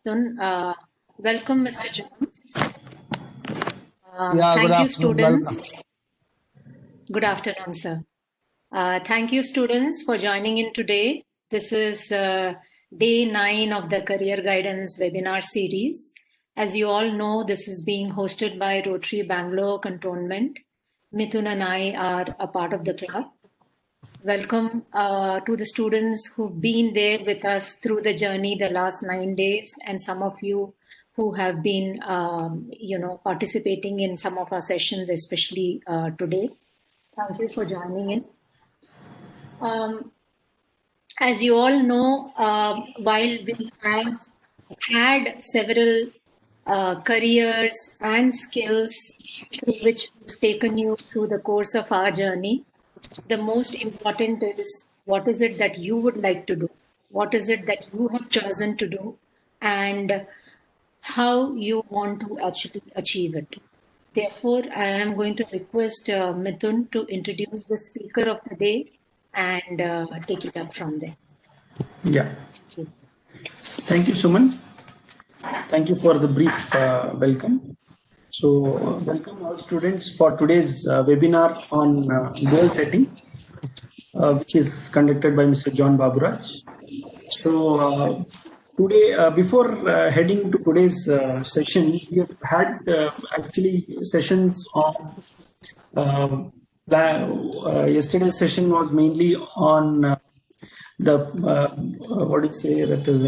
Mithun. Welcome, Mr. John. Yeah, good Thank you, afternoon. students. Welcome. Good afternoon, sir. Thank you, students, for joining in today. This is day 9 of the Career Guidance webinar series. As you all know, this is being hosted by Rotary Bangalore Cantonment. Mithun and I are a part of the club. Welcome to the students who've been there with us through the journey the last 9 days, and some of you who have been, participating in some of our sessions, especially today. Thank you for joining in. As you all know, while we have had several careers and skills through which we've taken you through the course of our journey, the most important is what is it that you would like to do? What is it that you have chosen to do? And how you want to actually achieve it. Therefore, I am going to request Mithun to introduce the speaker of the day and take it up from there. Yeah. Thank you, Suman. Thank you for the brief welcome. So, welcome all students for today's webinar on goal setting, which is conducted by Mr. John Baburaj. So, today, before heading to today's session, we have had actually sessions on yesterday's session was mainly on the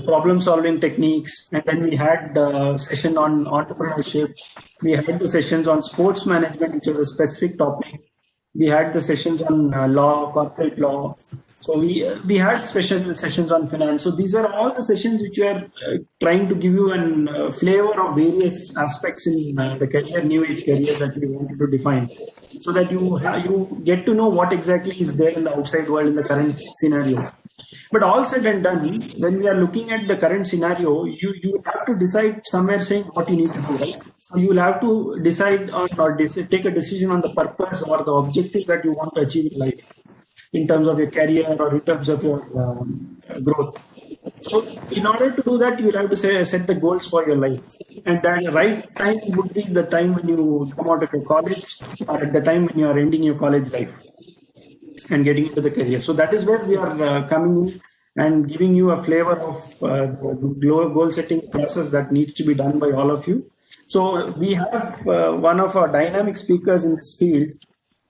problem solving techniques, and then we had session on entrepreneurship. We had the sessions on sports management, which was a specific topic. We had the sessions on law, corporate law. So we had special sessions on finance. So these are all the sessions which we are trying to give you a flavor of various aspects in the career, new age career that we wanted to define, so that you get to know what exactly is there in the outside world in the current scenario. But all said and done, when we are looking at the current scenario, you have to decide somewhere saying what you need to do, right? So you will have to decide on or take a decision on the purpose or the objective that you want to achieve in life, in terms of your career or in terms of your growth. So in order to do that, you will have to set the goals for your life. And the right time would be the time when you come out of your college, or at the time when you are ending your college life and getting into the career. So that is where we are coming in and giving you a flavor of the goal setting process that needs to be done by all of you. So we have one of our dynamic speakers in this field,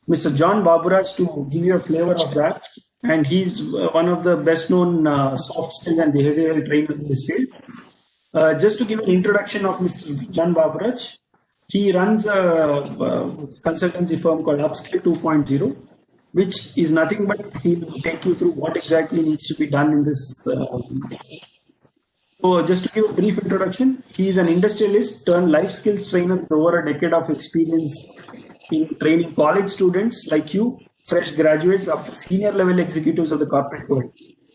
Mr. John Baburaj, to give you a flavor of that. And he's one of the best known soft skills and behavioral trainers in this field. Just to give an introduction of Mr. John Baburaj, he runs a consultancy firm called Upskill 2.0, which is nothing but he'll take you through what exactly needs to be done in this. So just to give a brief introduction, he is an industrialist turned life skills trainer with over a decade of experience in training college students like you, fresh graduates up to senior level executives of the corporate world.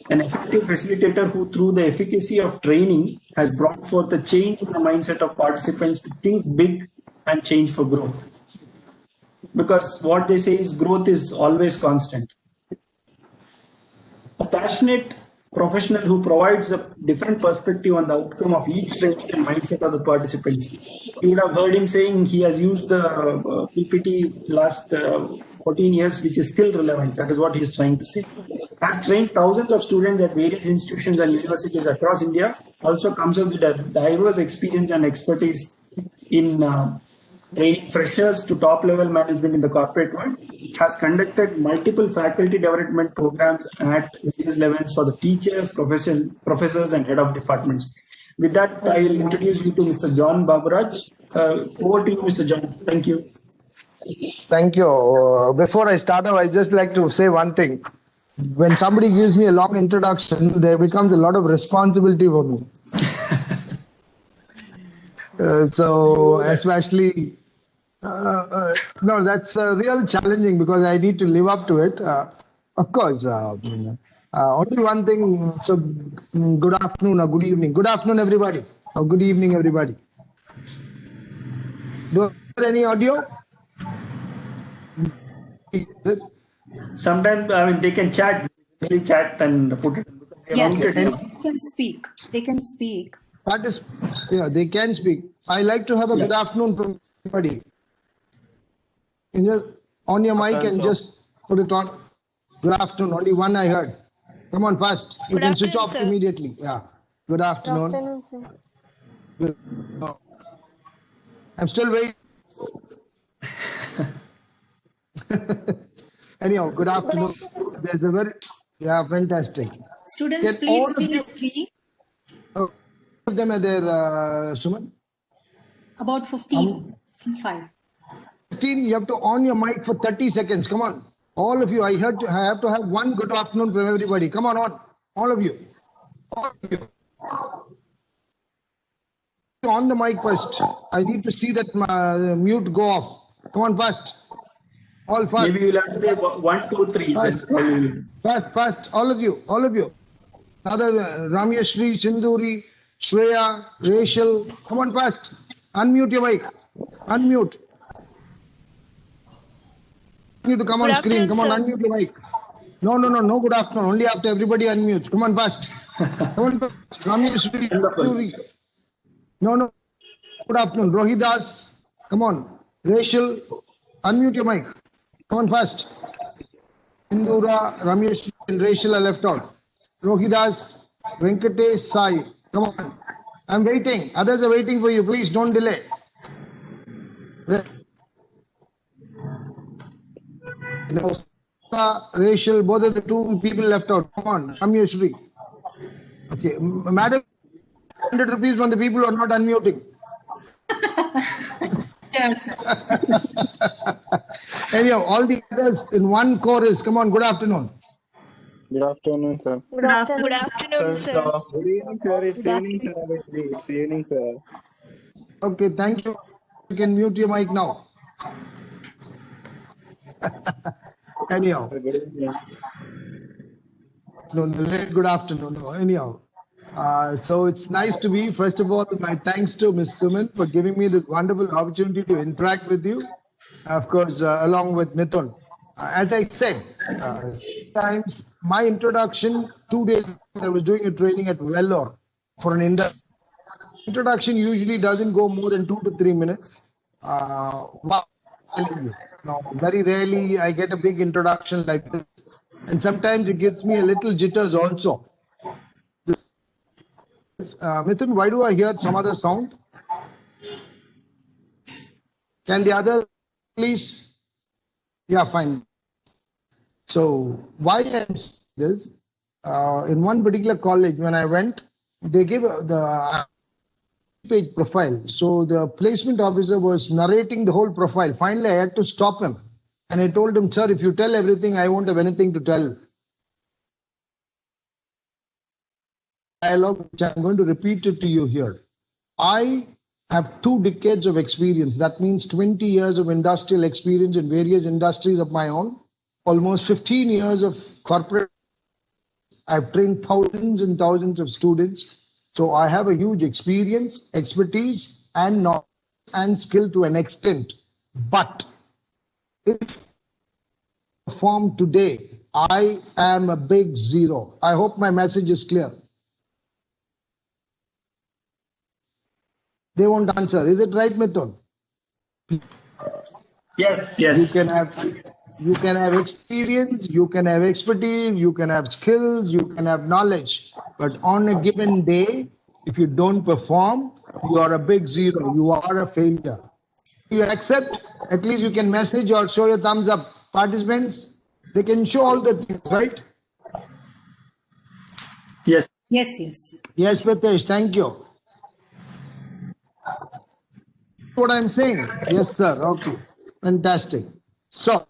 An effective facilitator who, through the efficacy of training, has brought forth a change in the mindset of participants to think big and change for growth. Because what they say is growth is always constant. A passionate professional who provides a different perspective on the outcome of each training and mindset of the participants. You would have heard him saying he has used the PPT last 14 years, which is still relevant. That is what he is trying to say. Has trained thousands of students at various institutions and universities across India. Also comes up with a diverse experience and expertise in training freshers to top level management in the corporate world. Has conducted multiple faculty development programs at various levels for the teachers, professors and head of departments. With that, I will introduce you to Mr. John Baburaj. Over to you, Mr. John. Thank you. Thank you. Before I start off, I just like to say one thing. When somebody gives me a long introduction, there becomes a lot of responsibility for me. So especially, no, that's real challenging because I need to live up to it. Of course, only one thing. So, good afternoon or good evening. Good afternoon, everybody. Or good evening, everybody. Do I have any audio? Sometimes, I mean, they can chat and put it. Yeah, they can speak. They can speak. Yeah, they can speak. I like to have a good afternoon from everybody. You just on your mic and just put it on. Good afternoon. Only one I heard. Come on, fast. You Good can switch afternoon, off sir. immediately. Yeah. Good Good afternoon. afternoon, sir. Good- oh. I'm still waiting. Anyhow, good afternoon. There's a fantastic. Students, Can please all of feel you, free. of them are there, Suman? About 15. 5. 15, you have to on your mic for 30 seconds. Come on. All of you, I have to have one good afternoon from everybody. Come on. All of you. All of you. On the mic first. I need to see that mute go off. Come on, fast. All fast. Maybe you'll have to say 1, 2, 3. Fast. Then Fast. All of you. Other Ramyashri, Sinduri, Shreya, Rachel. Come on, fast. Unmute your mic. Unmute. You to come on Good screen. Come on, afternoon, unmute your mic. No. Good afternoon. Only after everybody unmutes. Come on, fast. Come on, fast. Ramyashri, Sinduri. No. Good afternoon. Rohidas. Come on. Rachel, unmute your mic. Come on, fast. Indura, Ramesh, and Rachel are left out. Rohidas, Venkatesh, Sai. Come on. I'm waiting. Others are waiting for you. Please don't delay. Rachel, both of the two people left out. Come on. Ramyashri. Okay. Madam, 100 rupees from the people who are not unmuting. Yes, sir. Anyhow, all the others in one chorus. Come on. Good afternoon. Good afternoon, sir. Good afternoon, sir. Good evening, sir. It's evening, sir. It's evening, sir. Okay, thank you. You can mute your mic now. Anyhow, Good evening. no, good afternoon. No, anyhow, so it's nice to be. First of all, my thanks to Ms. Suman for giving me this wonderful opportunity to interact with you. Of course, along with Mithun. As I said, times my introduction 2 days ago, I was doing a training at Vellore for an introduction usually doesn't go more than 2 to 3 minutes. Wow, I'm telling you. Now, very rarely I get a big introduction like this, and sometimes it gives me a little jitters also. Mithun, why do I hear some other sound? Can the other please? Yeah, fine. So why I'm saying this? In one particular college, when I went, they give the page profile. So the placement officer was narrating the whole profile. Finally, I had to stop him, and I told him, "Sir, if you tell everything, I won't have anything to tell." Dialogue, which I'm going to repeat it to you here. I have 2 decades of experience. That means 20 years of industrial experience in various industries of my own. Almost 15 years of corporate. I've trained thousands and thousands of students. So I have a huge experience, expertise, and knowledge and skill to an extent. But if I perform today, I am a big zero. I hope my message is clear. They won't answer. Is it right, Mithun? yes. You can have experience, you can have expertise, you can have skills, you can have knowledge. But on a given day, if you don't perform, you are a big zero. You are a failure. You accept, at least you can message or show your thumbs up. Participants, they can show all the things, right? Yes. Yes. Yes, Pritesh, thank you. What I'm saying? Yes, sir. Okay. Fantastic. So,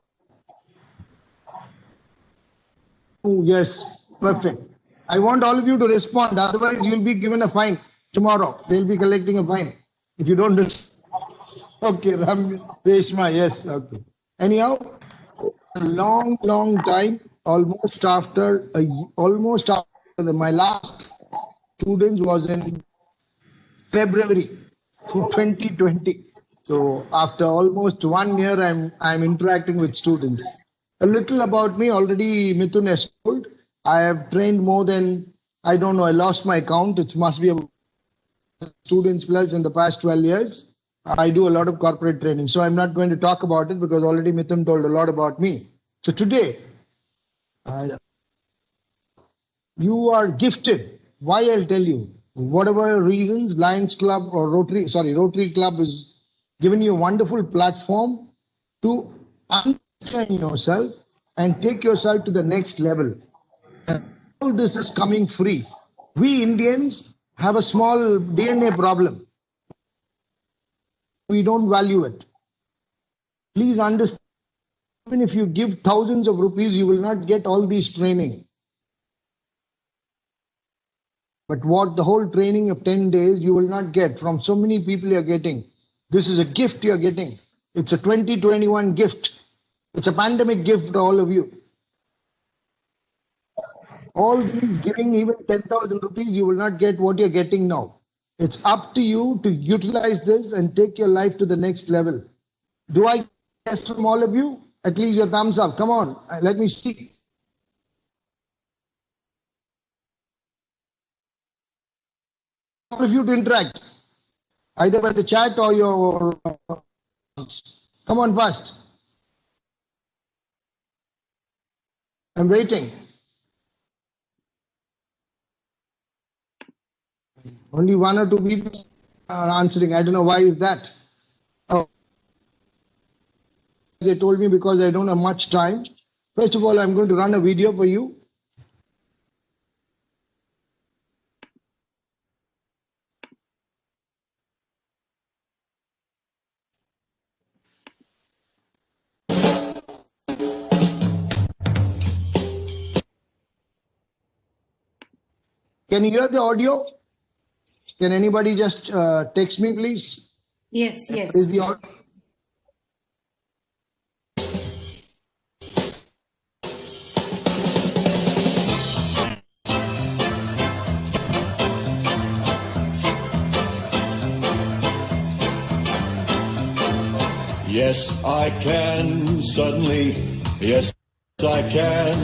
oh, yes, perfect. I want all of you to respond. Otherwise, you'll be given a fine tomorrow. They'll be collecting a fine if you don't respond. Okay, Reshma, yes. Okay. Anyhow, a long time, almost after my last students was in February 2020. So after almost 1 year, I'm interacting with students. A little about me already Mithun has told. I have trained more than, I don't know, I lost my count. It must be about students plus in the past 12 years. I do a lot of corporate training. So I'm not going to talk about it because already Mithun told a lot about me. So today, you are gifted. Why I'll tell you. Whatever reasons, Lions Club or Rotary Club has given you a wonderful platform to understand yourself and take yourself to the next level. And all this is coming free. We Indians have a small DNA problem. We don't value it. Please understand, even if you give thousands of rupees, you will not get all these training. But what the whole training of 10 days you will not get from so many people you're getting. This is a gift you're getting. It's a 2021 gift. It's a pandemic gift to all of you. All these giving even 10,000 rupees, you will not get what you're getting now. It's up to you to utilize this and take your life to the next level. Do I guess from all of you? At least your thumbs up. Come on, let me see. All of you to interact, either by the chat or your. Come on, fast. I'm waiting. Only one or two people are answering. I don't know why is that. Oh. They told me because I don't have much time. First of all, I'm going to run a video for you. Can you hear the audio? Can anybody just text me, please? Yes, yes. Is the audio? Yes, I can, suddenly, yes, I can.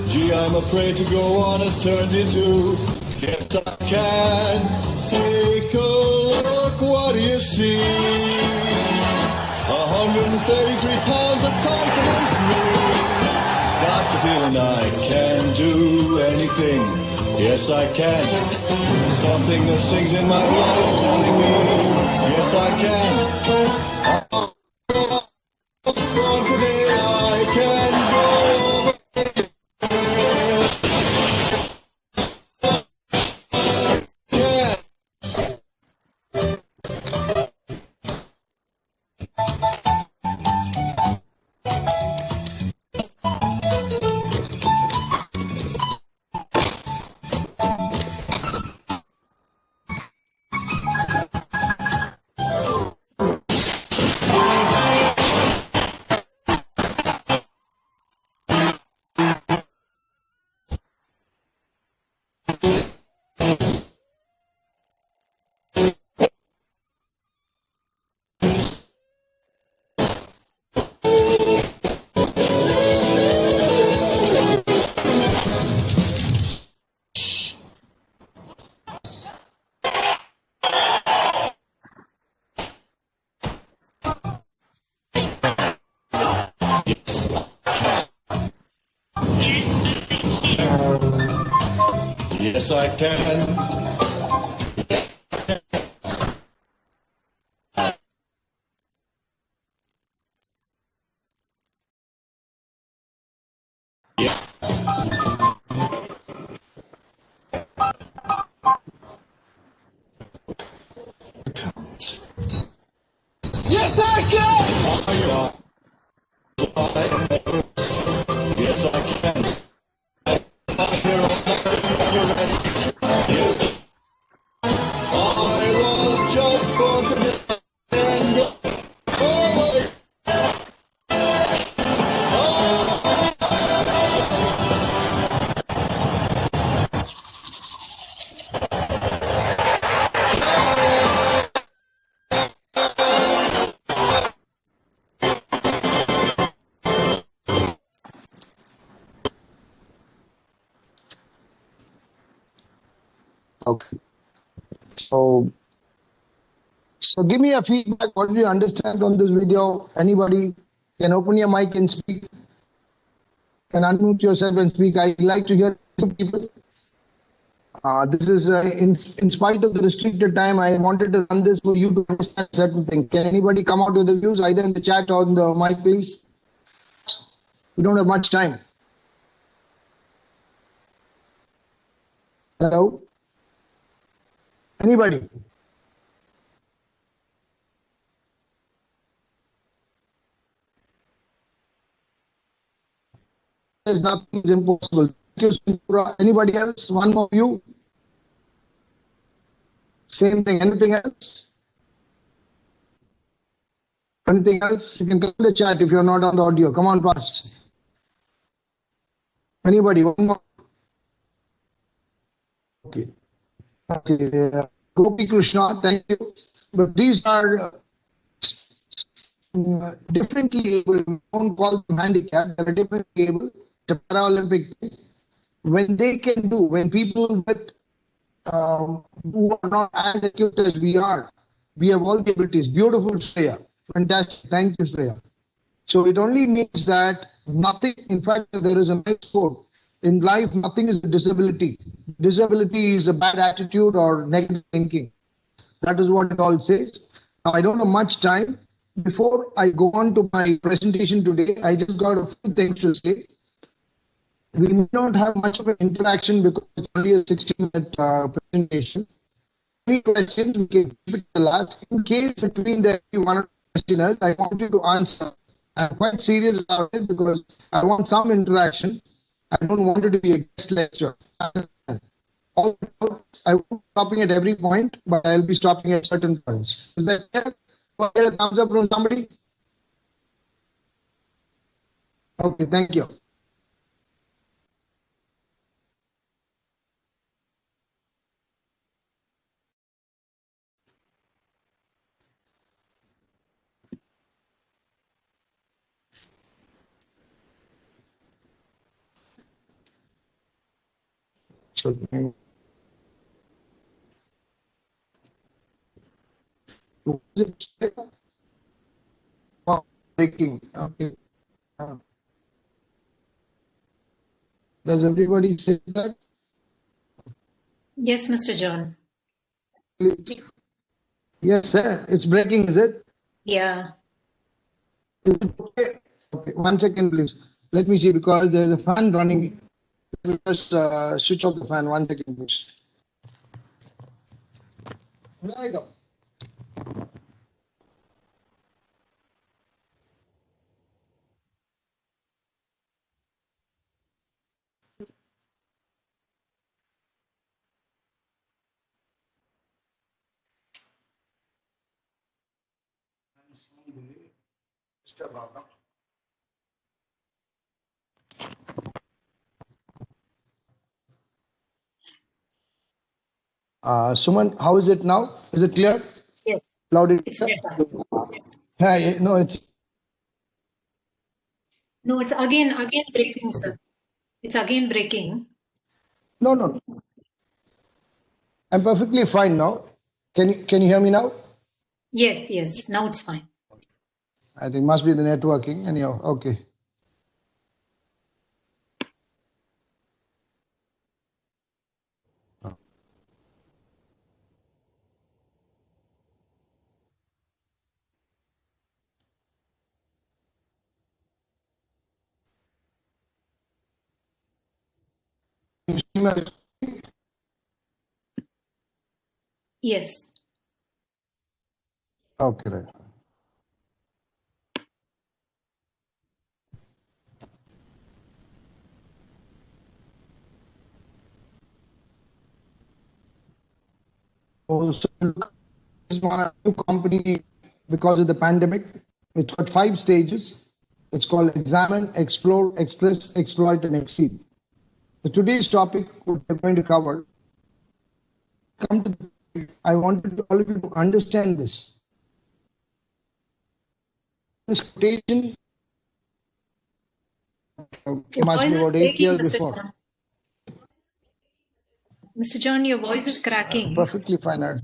Gee, I'm afraid to go on has turned into, yes, I can. Take a look, what do you see? 133 pounds of confidence in me. Got the feeling I can do anything, yes, I can. Something that sings in my blood is telling me, yes, I can. Today I can go yeah. Yes, I can. Yes, I can. Yes, I can. I was just born to be and go. Okay. So So give me a feedback. What do you understand from this video? Anybody can open your mic and speak. Can unmute yourself and speak. I'd like to hear some people. This is in spite of the restricted time. I wanted to run this for you to understand certain things. Can anybody come out with the views either in the chat or on the mic, please? We don't have much time. Hello? Anybody? There's nothing is impossible. Thank you, Sindhura. Anybody else? One more view? Same thing. Anything else? Anything else? You can come in the chat if you're not on the audio. Come on, fast. Anybody? One more? Okay. Okay. Gopi Krishna, thank you. But these are differently able. We don't call them handicapped. They're differently able. It's a Paralympic thing. When they can do, when people with who are not as acute as we are, we have all the abilities. Beautiful, Shreya. Fantastic. Thank you, Shreya. So it only means that nothing, in fact, there is a next quote. In life, nothing is a disability. Disability is a bad attitude or negative thinking. That is what it all says. Now, I don't have much time. Before I go on to my presentation today, I just got a few things to say. We may not have much of an interaction because it's only a 60-minute presentation. Any questions, we can keep it to the last. In case between the one questioners, I want you to answer. I'm quite serious about it because I want some interaction. I don't want it to be a guest lecture. I won't be stopping at every point, but I'll be stopping at certain points. Is that clear? A thumbs up from somebody? Okay, thank you. So, breaking. Okay. Does everybody say that? Yes, Mr. John. Yes, sir. It's breaking, is it? Yeah. Is it okay? Okay. 1 second, please. Let me see because there's a fan running. Let me just switch off the fan. 1 second, please. There I go. Suman, how is it now? Is it clear? Yes, Loud? it's better. Yeah, no, it's No, it's again breaking, sir. It's again breaking. no. I'm perfectly fine now. Can you hear me now? Yes. Now it's fine. I think must be the networking. Anyhow, okay. Yes. Okay, right. So this is my new company because of the pandemic. It's got 5 stages. It's called Examine, Explore, Express, Exploit, and Exceed. So today's topic we're going to cover. I wanted all of you to understand this. This quotation Your must voice be is about 8 breaking, years Mr. before. John. Mr. John, your voice is cracking. Perfectly fine.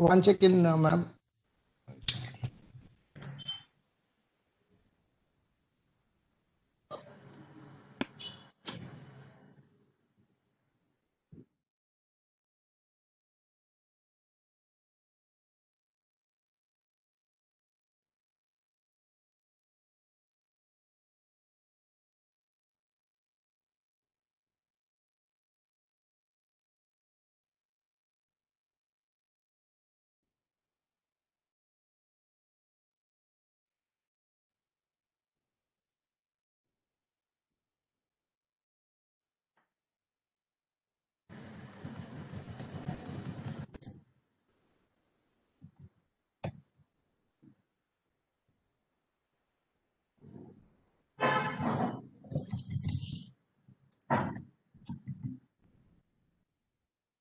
One second, ma'am.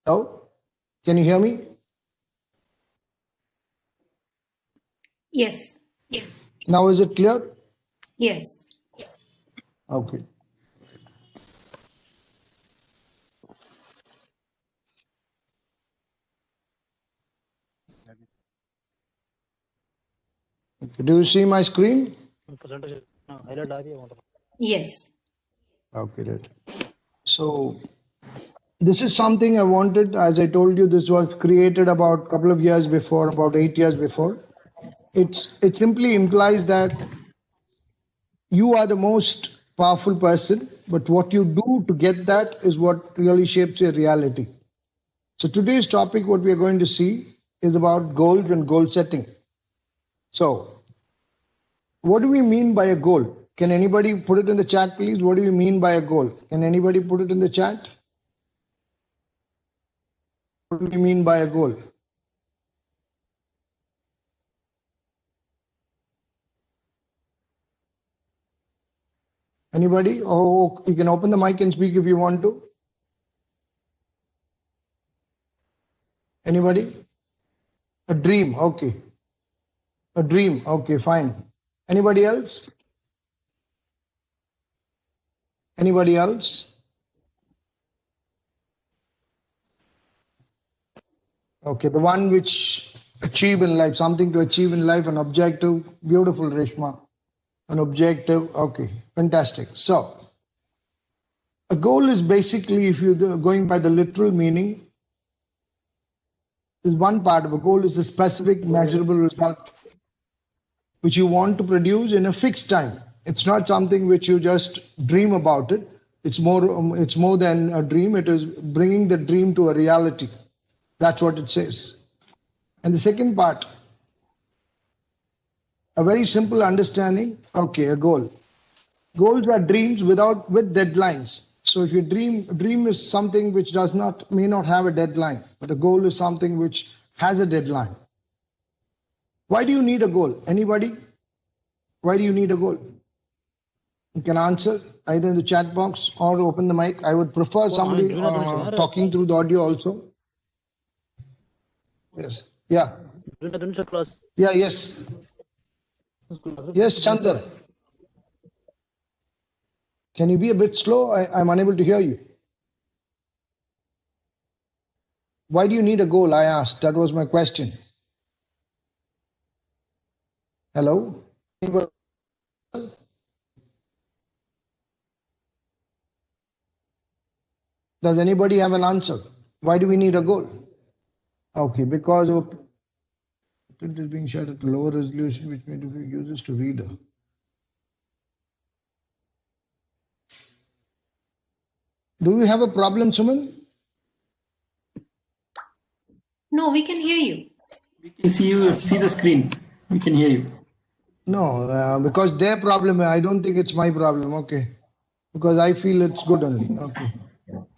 Hello? Can you hear me? Yes. Now is it clear? Yes. Okay. Okay. Do you see my screen? Yes. Okay, right. So this is something I wanted. As I told you, this was created about a couple of years before, about 8 years before. It simply implies that you are the most powerful person, but what you do to get that is what really shapes your reality. So today's topic, what we are going to see, is about goals and goal setting. So what do we mean by a goal? Can anybody put it in the chat, please? What do we mean by a goal? Can anybody put it in the chat? What do we mean by a goal? Anybody? Oh, you can open the mic and speak if you want to. Anybody? A dream. Okay. A dream. Okay, fine. Anybody else? Anybody else? Okay, the one which achieve in life, something to achieve in life, an objective. Beautiful, Reshma. An objective. Okay, fantastic. So, a goal is basically, if you're going by the literal meaning, is one part of a goal is a specific measurable result which you want to produce in a fixed time. It's not something which you just dream about it. It's more than a dream. It is bringing the dream to a reality. That's what it says. And the second part, a very simple understanding. Okay, a goal. Goals are dreams with deadlines. So if you dream is something which may not have a deadline, but a goal is something which has a deadline. Why do you need a goal? Anybody? Why do you need a goal? You can answer either in the chat box or open the mic. I would prefer somebody talking through the audio also. Yes. Yeah. Yeah, yes. Yes, Chandra. Can you be a bit slow? I'm unable to hear you. Why do you need a goal? I asked. That was my question. Hello? Anybody? Does anybody have an answer? Why do we need a goal? Okay, because it is being shared at a lower resolution, which may differ users to reader. Do we have a problem, Suman? No, we can hear you. We can see the screen. We can hear you. No, because their problem, I don't think it's my problem. Okay. Because I feel it's good only. Okay.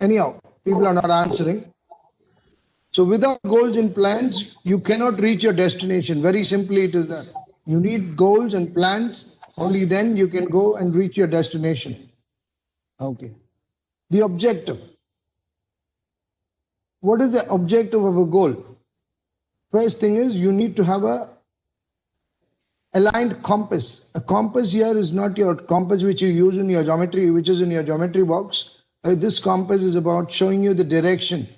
Anyhow, people are not answering. So without goals and plans, you cannot reach your destination. Very simply, it is that. You need goals and plans. Only then you can go and reach your destination. Okay. The objective. What is the objective of a goal? First thing is you need to have a aligned compass. A compass here is not your compass which you use in your geometry, which is in your geometry box. This compass is about showing you the direction.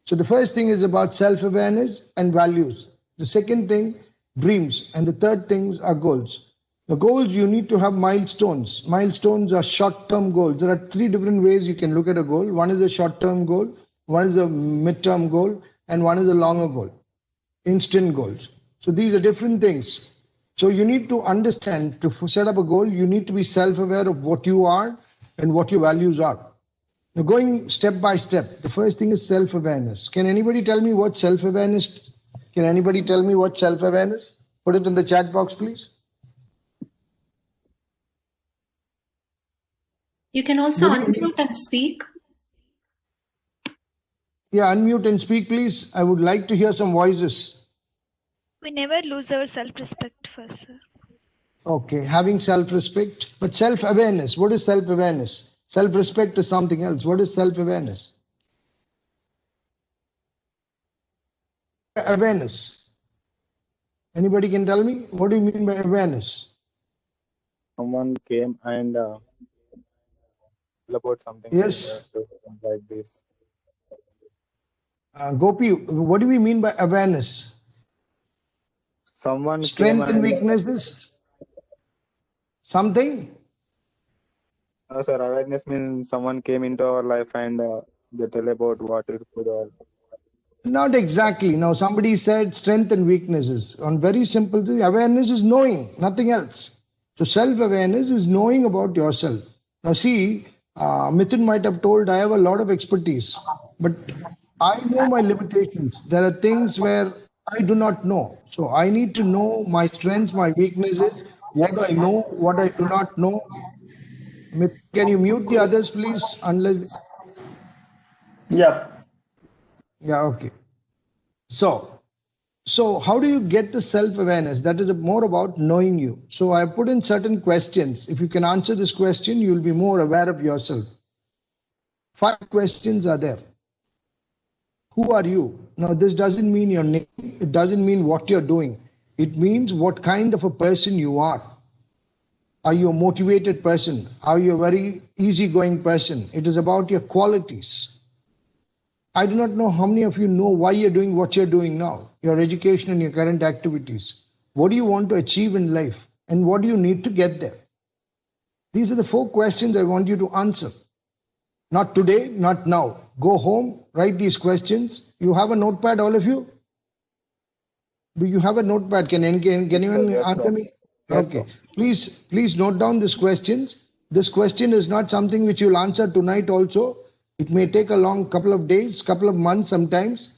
So the first thing is about self-awareness and values. The second thing, dreams. And the third things are goals. The goals, you need to have milestones. Milestones are short-term goals. There are three different ways you can look at a goal. One is a short-term goal, one is a mid-term goal, and one is a longer goal, instant goals. So these are different things. So you need to understand, to set up a goal, you need to be self-aware of what you are and what your values are. Now, going step by step, the first thing is self-awareness. Can anybody tell me what self-awareness? Can anybody tell me what self-awareness? Put it in the chat box, please. You can also unmute and speak. Yeah, unmute and speak, please. I would like to hear some voices. We never lose our self-respect first, sir. Okay, having self-respect, but self-awareness. What is self-awareness? Self-respect is something else. What is self-awareness? Awareness. Anybody can tell me? What do you mean by awareness? Someone came and about something. Yes. Like this. Gopi, what do we mean by awareness? Someone Strength came and weaknesses? Something? No, sir, awareness means someone came into our life and they tell about what is good or. Not exactly. Now, somebody said strength and weaknesses. On very simple thing, awareness is knowing, nothing else. So, self-awareness is knowing about yourself. Now, see, Mithun might have told, I have a lot of expertise, but I know my limitations. There are things where I do not know. So, I need to know my strengths, my weaknesses, what I know, what I do not know. Can you mute the others, please? Unless. Yeah. Yeah, okay. So how do you get the self-awareness? That is more about knowing you. So I put in certain questions. If you can answer this question, you'll be more aware of yourself. 5 questions are there. Who are you? Now, this doesn't mean your name. It doesn't mean what you're doing. It means what kind of a person you are. Are you a motivated person? Are you a very easygoing person? It is about your qualities. I do not know how many of you know why you're doing what you're doing now, your education and your current activities. What do you want to achieve in life? And what do you need to get there? These are the 4 questions I want you to answer. Not today, not now. Go home, write these questions. You have a notepad, all of you? Do you have a notepad? Can anyone answer me? Yes, okay. Please note down these questions. This question is not something which you'll answer tonight also. It may take a long couple of days, couple of months sometimes.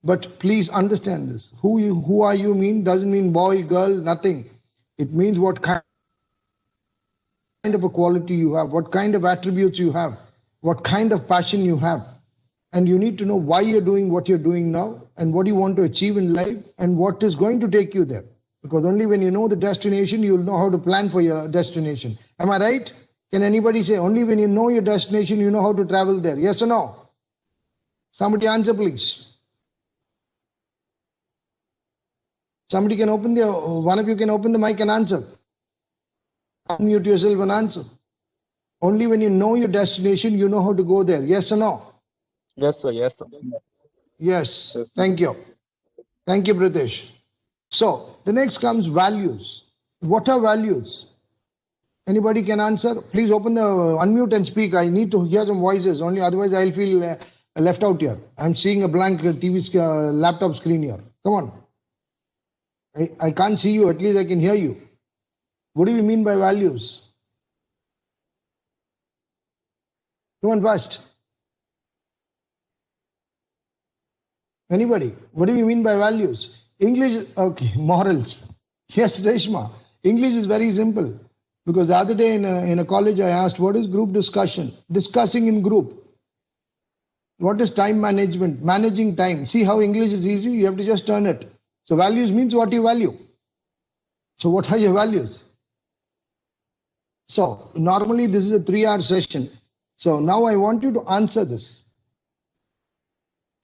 But please understand this. Who are you mean doesn't mean boy, girl, nothing. It means what kind of a quality you have, what kind of attributes you have, what kind of passion you have. And you need to know why you're doing what you're doing now and what you want to achieve in life and what is going to take you there. Because only when you know the destination, you'll know how to plan for your destination. Am I right? Can anybody say only when you know your destination, you know how to travel there? Yes or no? Somebody answer, please. Somebody can one of you can open the mic and answer. Unmute yourself and answer. Only when you know your destination, you know how to go there. Yes or no? Yes, sir. Yes, sir. Yes. Thank you. Thank you, Pritesh. So the next comes values. What are values? Anybody can answer? Please unmute and speak. I need to hear some voices. Only otherwise I'll feel left out here. I'm seeing a blank laptop screen here. Come on. I can't see you. At least I can hear you. What do you mean by values? Come on first. Anybody? What do you mean by values? English, okay, morals. Yes, Reshma. English is very simple. Because the other day in a college, I asked, what is group discussion? Discussing in group. What is time management? Managing time. See how English is easy? You have to just turn it. So values means what you value. So what are your values? So normally this is a 3-hour session. So now I want you to answer this.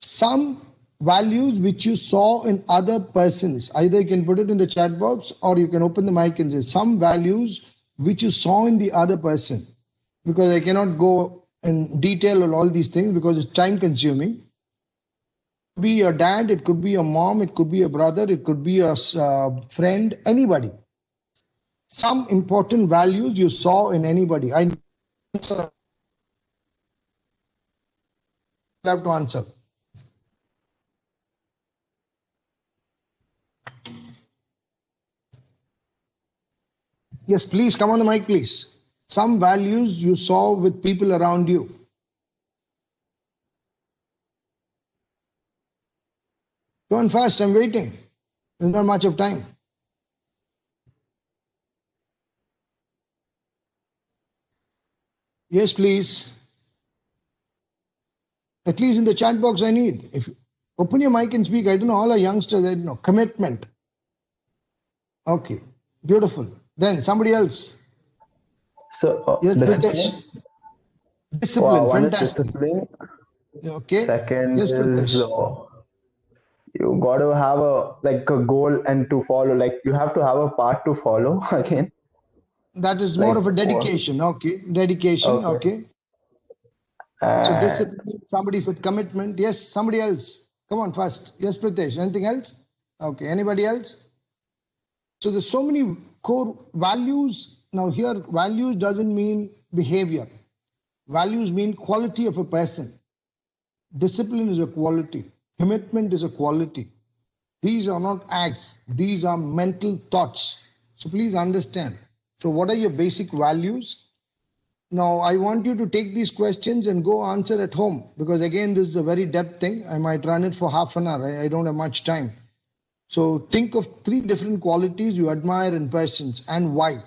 Some values which you saw in other persons. Either you can put it in the chat box or you can open the mic and say some values which you saw in the other person. Because I cannot go in detail on all these things because it's time consuming. be your dad, it could be your mom, it could be your brother, it could be your friend, anybody. Some important values you saw in anybody. I have to answer. Yes, please come on the mic, please. Some values you saw with people around you. Go on fast, I'm waiting. There's not much of time. Yes, please. At least in the chat box, I need. If open your mic and speak. I don't know, all our youngsters, I don't know. Commitment. Okay, beautiful. Then somebody else. So, Yes, discipline. Pritesh. Discipline, Wow, one is fantastic. discipline. Okay. Second Yes, is Pritesh. you got to have a goal and to follow. Like you have to have a path to follow again. That is more Like of a dedication. Okay, dedication. okay, Okay. So and discipline. Somebody said commitment. Yes, somebody else. Come on, fast. Yes, Pritesh. Anything else? Okay. Anybody else? So there's so many core values. Now here, values doesn't mean behavior. Values mean quality of a person. Discipline is a quality. Commitment is a quality. These are not acts. These are mental thoughts. So please understand. So what are your basic values? Now I want you to take these questions and go answer at home, because again, this is a very depth thing. I might run it for half an hour. I don't have much time. So think of 3 different qualities you admire in persons and why.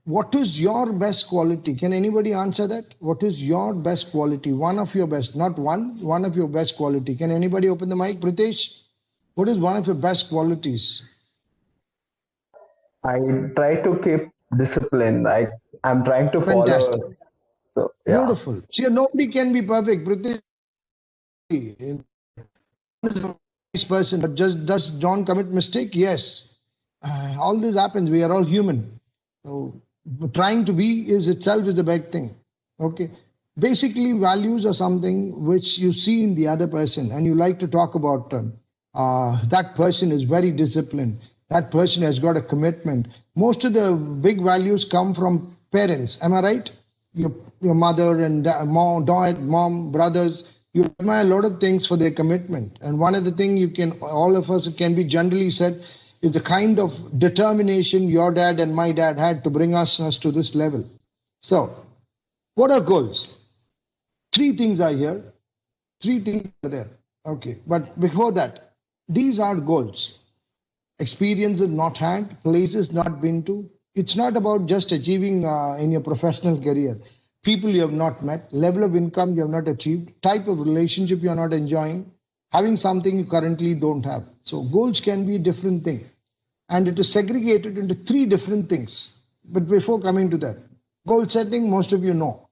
What is your best quality? Can anybody answer that? What is your best quality? One of your best, not one of your best quality. Can anybody open the mic? Pritesh, what is one of your best qualities? I try to keep discipline. I'm trying to Fantastic. follow. So yeah, Beautiful. See, nobody can be perfect. Pritesh is a nice person, but just does John commit mistake? Yes. All this happens. We are all human. So trying to be is itself is a bad thing. Okay. Basically, values are something which you see in the other person, and you like to talk about them. That person is very disciplined. That person has got a commitment. Most of the big values come from parents. Am I right? Your mother and mom, dad, mom, brothers. You admire a lot of things for their commitment. And one of the things you can, all of us can be generally said, is the kind of determination your dad and my dad had to bring us to this level. So, what are goals? 3 things are here. 3 things are there. Okay. But before that, these are goals. Experiences not had, places not been to. It's not about just achieving in your professional career. People you have not met, level of income you have not achieved, type of relationship you are not enjoying, having something you currently don't have. So goals can be a different thing. And it is segregated into 3 different things. But before coming to that, goal setting, most of you know.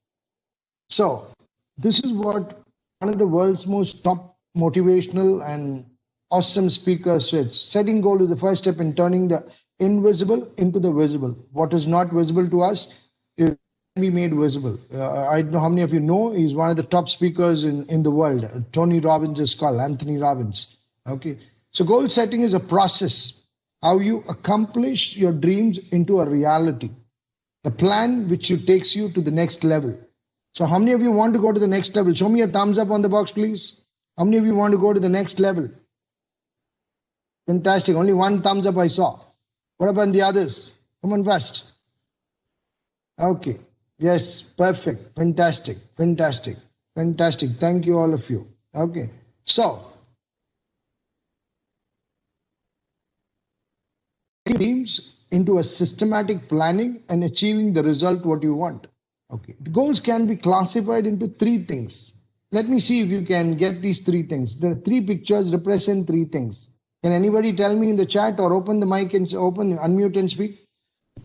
So this is what one of the world's most top motivational and awesome speakers said. Setting goal is the first step in turning the invisible into the visible. What is not visible to us is be made visible. I don't know how many of you know, he's one of the top speakers in the world. Tony Robbins is called, Anthony Robbins. Okay. So goal setting is a process, how you accomplish your dreams into a reality. The plan which takes you to the next level. So how many of you want to go to the next level? Show me a thumbs up on the box, please. How many of you want to go to the next level? Fantastic. Only 1 thumbs up I saw. What about the others? Come on fast. Okay. Yes, perfect. Fantastic. Fantastic. Fantastic. Thank you, all of you. Okay. So, dreams into a systematic planning and achieving the result what you want. Okay. The goals can be classified into 3 things. Let me see if you can get these 3 things. The 3 pictures represent 3 things. Can anybody tell me in the chat or open the mic and unmute and speak?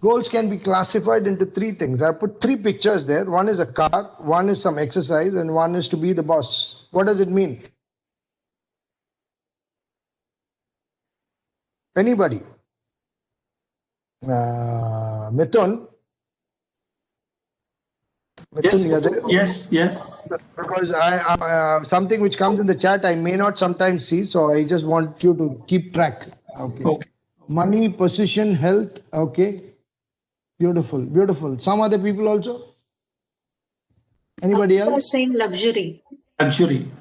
Goals can be classified into 3 things. I put 3 pictures there. One is a car, one is some exercise, and one is to be the boss. What does it mean? Anybody? Mithun? Mithun, you're there? Yes. Because something which comes in the chat I may not sometimes see, so I just want you to keep track. Okay. Money, position, health. Okay. Beautiful. Some other people also? Anybody Akshay else? is saying luxury. Luxury.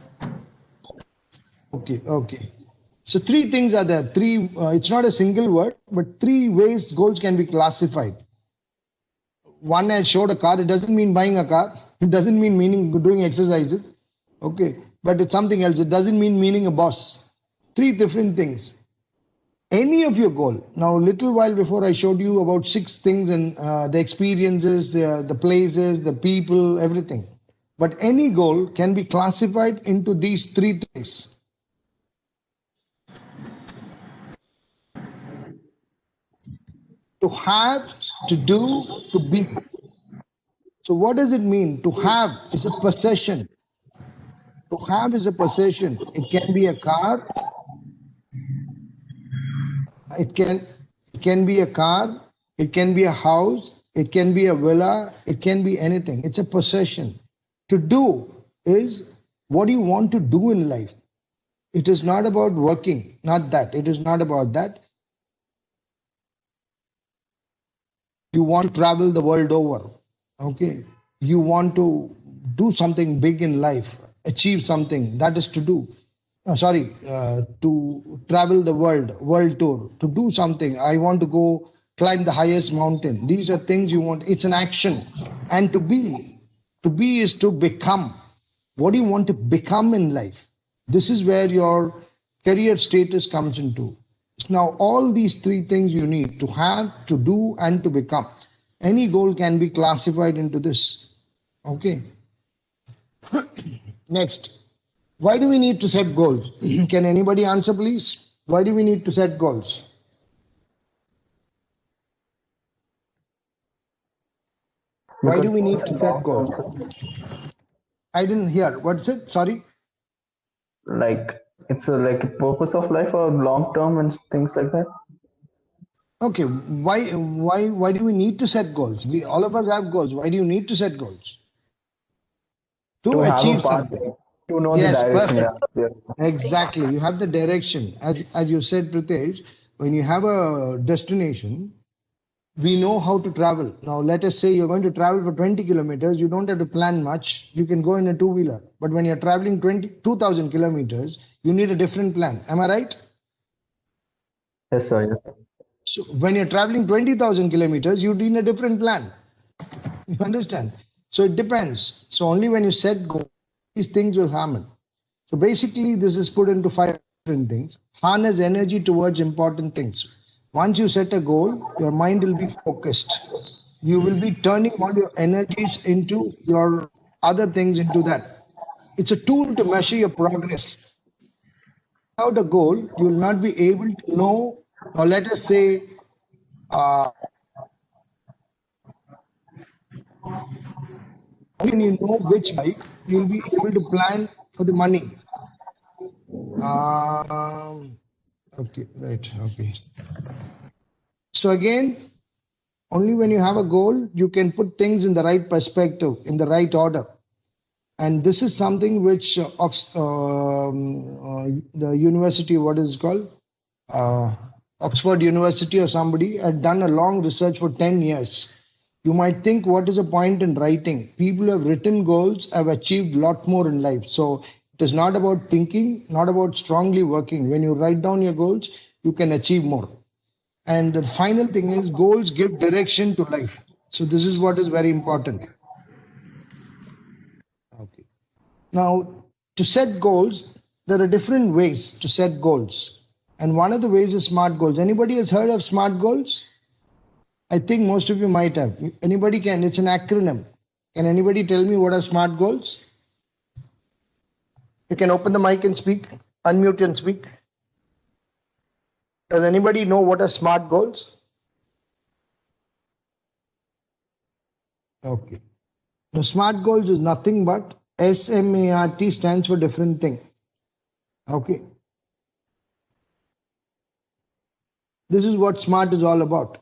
Okay. So three things are there. It's not a single word, but three ways goals can be classified. One, I showed a car. It doesn't mean buying a car. It doesn't mean doing exercises. Okay. But it's something else. It doesn't meaning a boss. Three different things. Any of your goal. Now, little while before I showed you about 6 things and the experiences, the places, the people, everything. But any goal can be classified into these 3 things. To have, to do, to be. So what does it mean? To have is a possession. To have is a possession. It can be a car. It can be a car. It can be a house. It can be a villa. It can be anything. It's a possession. To do is what you want to do in life. It is not about working. Not that. It is not about that. You want to travel the world over. Okay. You want to do something big in life, achieve something. That is to do. To travel the world tour, to do something. I want to go climb the highest mountain. These are things you want. It's an action. And to be is to become. What do you want to become in life? This is where your career status comes into. Now, all these 3 things you need to have, to do, and to become. Any goal can be classified into this. Okay. Next. Why do we need to set goals? Can anybody answer, please? Why do we need to set goals? Why do we need to set goals? I didn't hear. What's it? Sorry? Like it's like a purpose of life or long term and things like that. Okay. Why do we need to set goals? All of us have goals. Why do you need to set goals? To achieve something. To know Yes, the direction. perfect. Exactly. You have the direction. As you said, Pritesh, when you have a destination, we know how to travel. Now, let us say you're going to travel for 20 kilometers. You don't have to plan much. You can go in a 2-wheeler. But when you're traveling 2,000 kilometers, you need a different plan. Am I right? Yes, sir. Yes. So when you're traveling 20,000 kilometers, you need a different plan. You understand? So it depends. So only when you set goals, these things will happen. So basically, this is put into 5 different things. Harness energy towards important things. Once you set a goal, your mind will be focused. You will be turning all your energies into your other things into that. It's a tool to measure your progress. Without a goal, you will not be able to know, or let us say, when you know which bike, you'll be able to plan for the money. Okay, right. Okay. So again, only when you have a goal, you can put things in the right perspective, in the right order. And this is something which the university, what is it called? Oxford University or somebody had done a long research for 10 years. You might think, what is the point in writing? People who have written goals have achieved a lot more in life. So it is not about thinking, not about strongly working. When you write down your goals, you can achieve more. And the final thing is, goals give direction to life. So this is what is very important. Okay. Now, to set goals, there are different ways to set goals. And one of the ways is SMART goals. Anybody has heard of SMART goals? I think most of you might have. Anybody can? It's an acronym. Can anybody tell me what are SMART goals? You can open the mic and speak, unmute and speak. Does anybody know what are SMART goals? Okay. Now, SMART goals is nothing but SMART stands for different thing. Okay. This is what SMART is all about.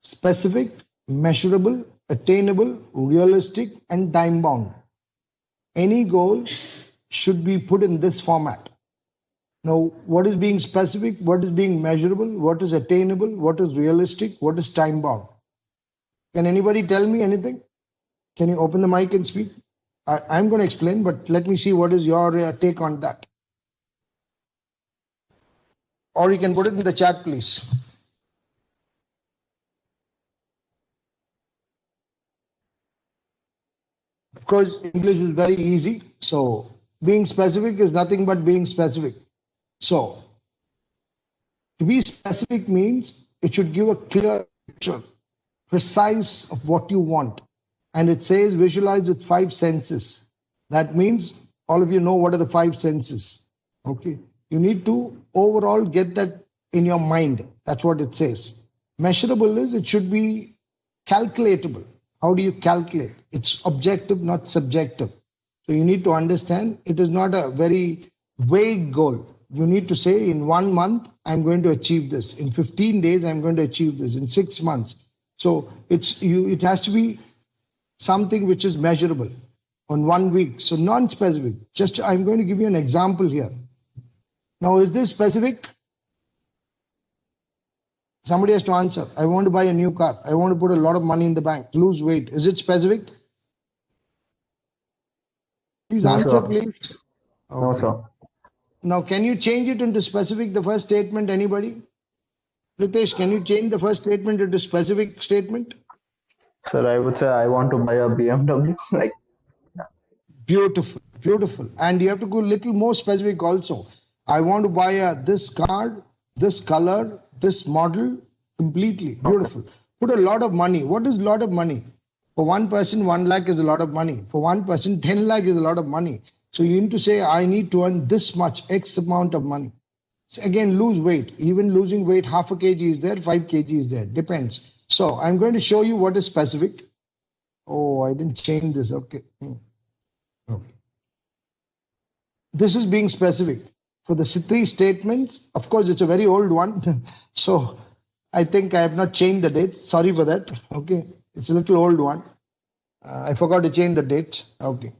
Specific, measurable, attainable, realistic, and time bound. Any goal should be put in this format. Now, what is being specific? What is being measurable? What is attainable? What is realistic? What is time bound? Can anybody tell me anything? Can you open the mic and speak? I'm going to explain, but let me see what is your take on that. Or you can put it in the chat, please. Of course, English is very easy. So being specific is nothing but being specific. So to be specific means it should give a clear picture, precise of what you want. And it says visualize with 5 senses. That means all of you know what are the 5 senses. Okay. You need to overall get that in your mind. That's what it says. Measurable is it should be calculatable. How do you calculate? It's objective, not subjective. So you need to understand it is not a very vague goal. You need to say in 1 month, I'm going to achieve this. In 15 days, I'm going to achieve this. In 6 months. So it has to be something which is measurable on 1 week. So non-specific. Just I'm going to give you an example here. Now, is this specific? Somebody has to answer. I want to buy a new car. I want to put a lot of money in the bank. Lose weight. Is it specific? Please answer, sir. please. No, sir. Now, can you change it into specific, the first statement, anybody? Pritesh, can you change the first statement into specific statement? Sir, I would say I want to buy a BMW. Like, Beautiful, beautiful. And you have to go a little more specific also. I want to buy this car, this color, this model, completely. Beautiful. Put a lot of money. What is a lot of money? For one person, 1 lakh is a lot of money. For one person, 10 lakh is a lot of money. So you need to say, I need to earn this much, X amount of money. So again, lose weight. Even losing weight, half a kg is there, 5 kg is there. Depends. So I'm going to show you what is specific. Oh, I didn't change this. Okay. Okay. This is being specific. For the 3 statements, of course, it's a very old one. So I think I have not changed the dates. Sorry for that. Okay. It's a little old one. I forgot to change the date. Okay.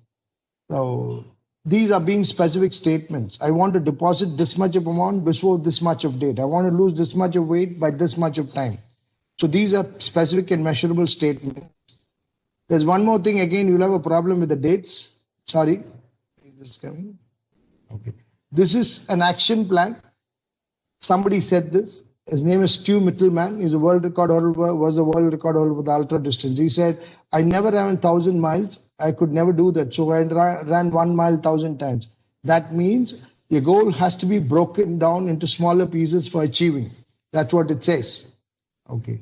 So these are being specific statements. I want to deposit this much of amount before this much of date. I want to lose this much of weight by this much of time. So these are specific and measurable statements. There's one more thing. Again, you'll have a problem with the dates. Sorry. This is coming. Okay. This is an action plan. Somebody said this. His name is Stu Mittelman. He's a world record holder, was a world record holder for the ultra distance. He said, I never ran 1,000 miles. I could never do that. So I ran 1 mile 1,000 times. That means your goal has to be broken down into smaller pieces for achieving. That's what it says. Okay.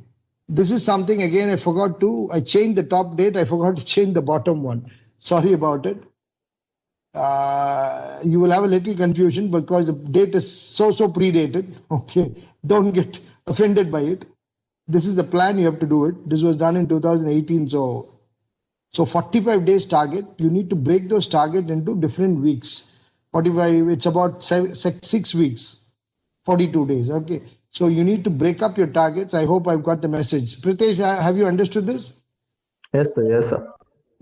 This is something, again, I changed the top date. I forgot to change the bottom one. Sorry about it. You will have a little confusion because the date is so predated. Okay. Don't get offended by it. This is the plan. You have to do it. This was done in 2018. So 45 days target. You need to break those targets into different weeks. 45, it's about 6 weeks, 42 days. Okay. So you need to break up your targets. I hope I've got the message. Pritesh, have you understood this? yes, sir. Yes, sir.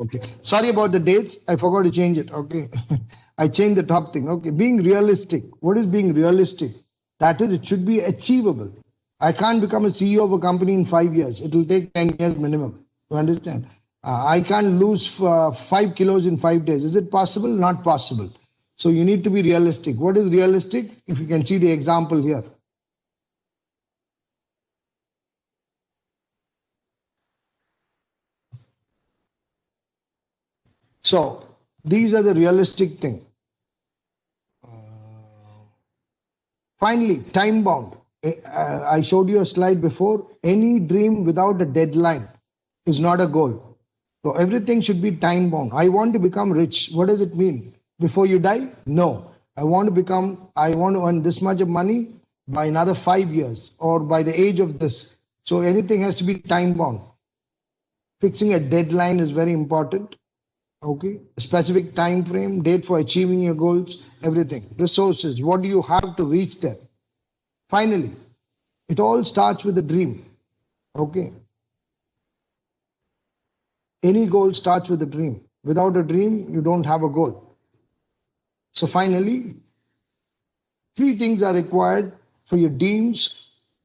Okay. Sorry about the dates. I forgot to change it. Okay. I changed the top thing. Okay. Being realistic. What is being realistic? That is, it should be achievable. I can't become a CEO of a company in 5 years. It will take 10 years minimum. You understand? I can't lose 5 kilos in 5 days. Is it possible? Not possible. So you need to be realistic. What is realistic? If you can see the example here. So these are the realistic thing. Finally, time bound. I showed you a slide before. Any dream without a deadline is not a goal. So everything should be time bound. I want to become rich. What does it mean? Before you die? No. I want to earn this much of money by another 5 years or by the age of this. So anything has to be time bound. Fixing a deadline is very important. Okay. A specific time frame, date for achieving your goals, everything. Resources. What do you have to reach there? Finally, it all starts with a dream. Okay. Any goal starts with a dream. Without a dream, you don't have a goal. So finally, three things are required for your dreams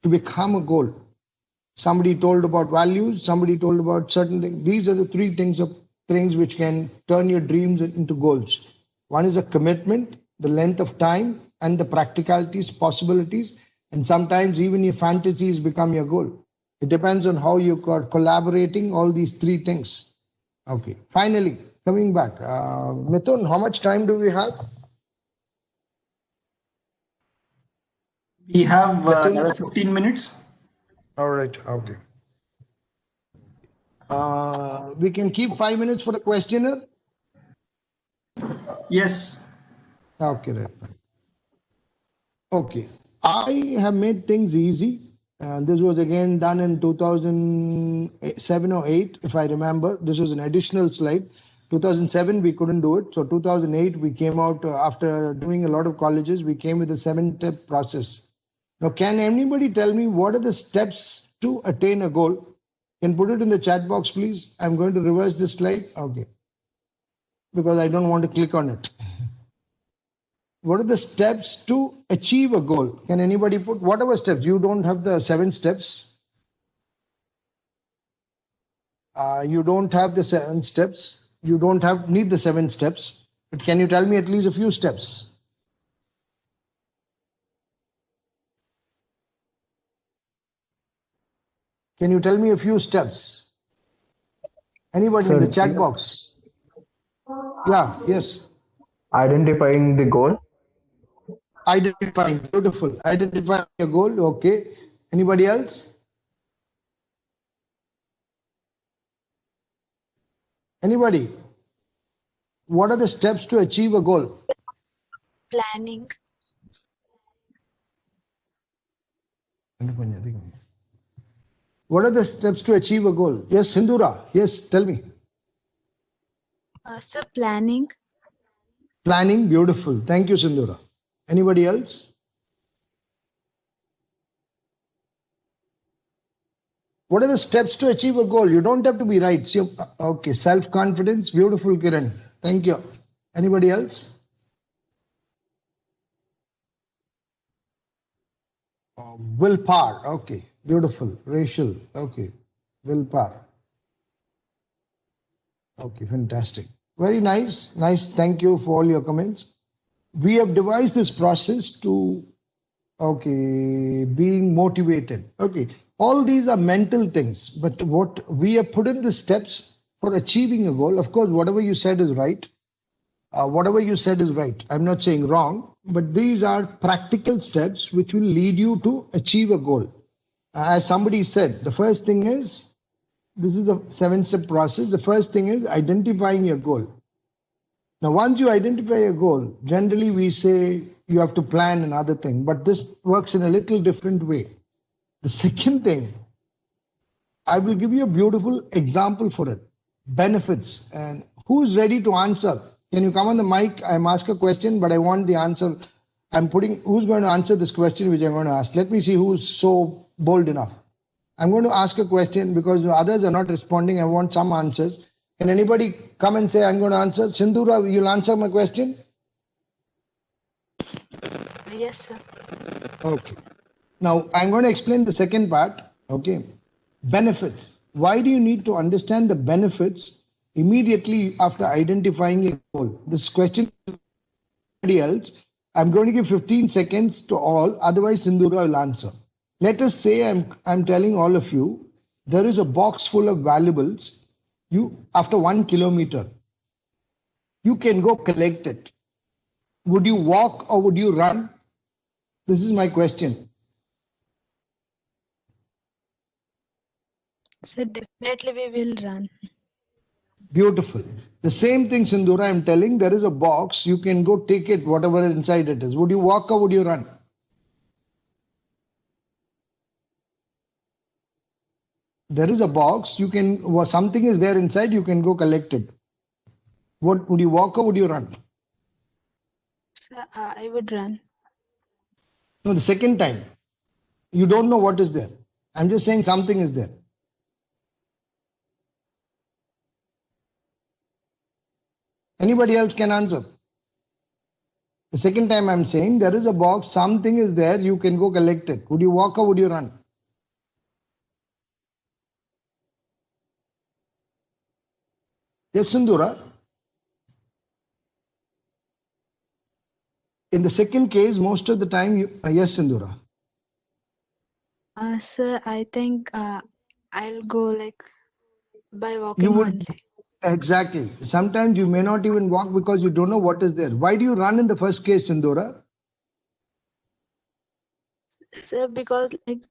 to become a goal. Somebody told about values, somebody told about certain things. These are the three things which can turn your dreams into goals. One is a commitment, the length of time, and the practicalities, possibilities, and sometimes even your fantasies become your goal. It depends on how you are collaborating all these three things. Okay. Finally, coming back, Mithun, how much time do we have? We have another 15 minutes. All right. Okay. We can keep 5 minutes for the questionnaire. Yes. Okay. Right. Okay. I have made things easy. This was again done in 2007 or 8, if I remember. This was an additional slide. 2007, we couldn't do it. So 2008, we came out after doing a lot of colleges, we came with a 7-step process. Now, can anybody tell me what are the steps to attain a goal? Can put it in the chat box, please. I'm going to reverse this slide. Okay. Because I don't want to click on it. What are the steps to achieve a goal? Can anybody put whatever steps? You don't have the 7 steps. You don't have the 7 steps. You don't need the 7 steps. But can you tell me at least a few steps? Can you tell me a few steps? Anybody in the chat box? Yeah, yes. Identifying the goal. Identifying, beautiful. Identifying a goal, okay. Anybody else? Anybody? What are the steps to achieve a goal? Planning. What are the steps to achieve a goal? Yes, Sindhura. Yes, tell me. Sir, planning. Planning, beautiful. Thank you, Sindhura. Anybody else? What are the steps to achieve a goal? You don't have to be right. See, okay, self-confidence, beautiful, Kiran. Thank you. Anybody else? Willpower, okay, beautiful. Rachel, okay, willpower. Okay, fantastic. Very nice. Nice. Thank you for all your comments. We have devised this process to, okay, being motivated. Okay, all these are mental things, but what we have put in the steps for achieving a goal, of course, whatever you said is right. Whatever you said is right. I'm not saying wrong, but these are practical steps which will lead you to achieve a goal. As somebody said, the first thing is, this is the 7-step process. The first thing is identifying your goal. Now, once you identify a goal, generally we say you have to plan another thing, but this works in a little different way. The second thing, I will give you a beautiful example for it. Benefits. And who's ready to answer? Can you come on the mic? I'm asking a question, but I want the answer. Who's going to answer this question which I'm going to ask? Let me see who's so bold enough. I'm going to ask a question because the others are not responding. I want some answers. Can anybody come and say, I'm going to answer? Sindhura, you'll answer my question? Yes, sir. Okay. Now, I'm going to explain the second part. Okay. Benefits. Why do you need to understand the benefits immediately after identifying a goal? This question to anybody else. I'm going to give 15 seconds to all. Otherwise, Sindhura will answer. Let us say I'm telling all of you, there is a box full of valuables. After 1 kilometer, you can go collect it. Would you walk or would you run? This is my question. So definitely we will run. Beautiful. The same thing, Sindhura, I'm telling, there is a box. You can go take it, whatever inside it is. Would you walk or would you run? There is a box. Something is there inside. You can go collect it. What would you walk or would you run? Sir, I would run. No, the second time. You don't know what is there. I'm just saying something is there. Anybody else can answer. The second time I'm saying there is a box, something is there, you can go collect it. Would you walk or would you run? Yes, Sindura. In the second case, most of the time, yes, Sindura. Sir, I think I'll go like by walking You would only. exactly. Sometimes you may not even walk because you don't know what is there. Why do you run in the first case, Sindura? Sir, because like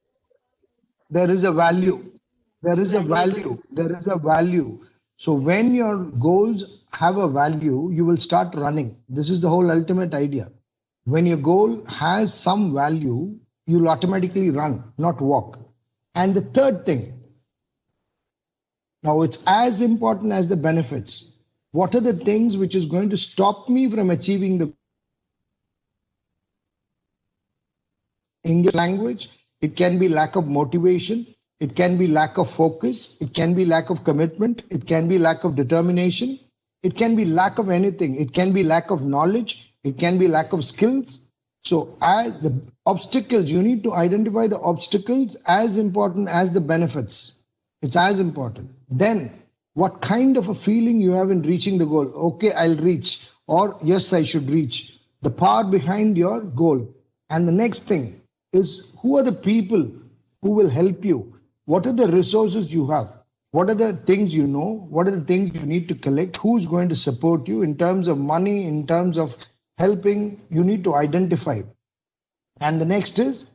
There is a value. There is a valuable. value. There is a value. So when your goals have a value, you will start running. This is the whole ultimate idea. When your goal has some value, you'll automatically run, not walk. And the third thing, now it's as important as the benefits. What are the things which is going to stop me from achieving the English language? It can be lack of motivation. It can be lack of focus. It can be lack of commitment. It can be lack of determination. It can be lack of anything. It can be lack of knowledge. It can be lack of skills. So as the obstacles, you need to identify the obstacles as important as the benefits. It's as important. Then what kind of a feeling you have in reaching the goal? Okay, I'll reach, or yes, I should reach. The power behind your goal. And the next thing is, who are the people who will help you? What are the resources you have? What are the things you know? What are the things you need to collect? Who's going to support you in terms of money, in terms of helping? You need to identify. And the next is,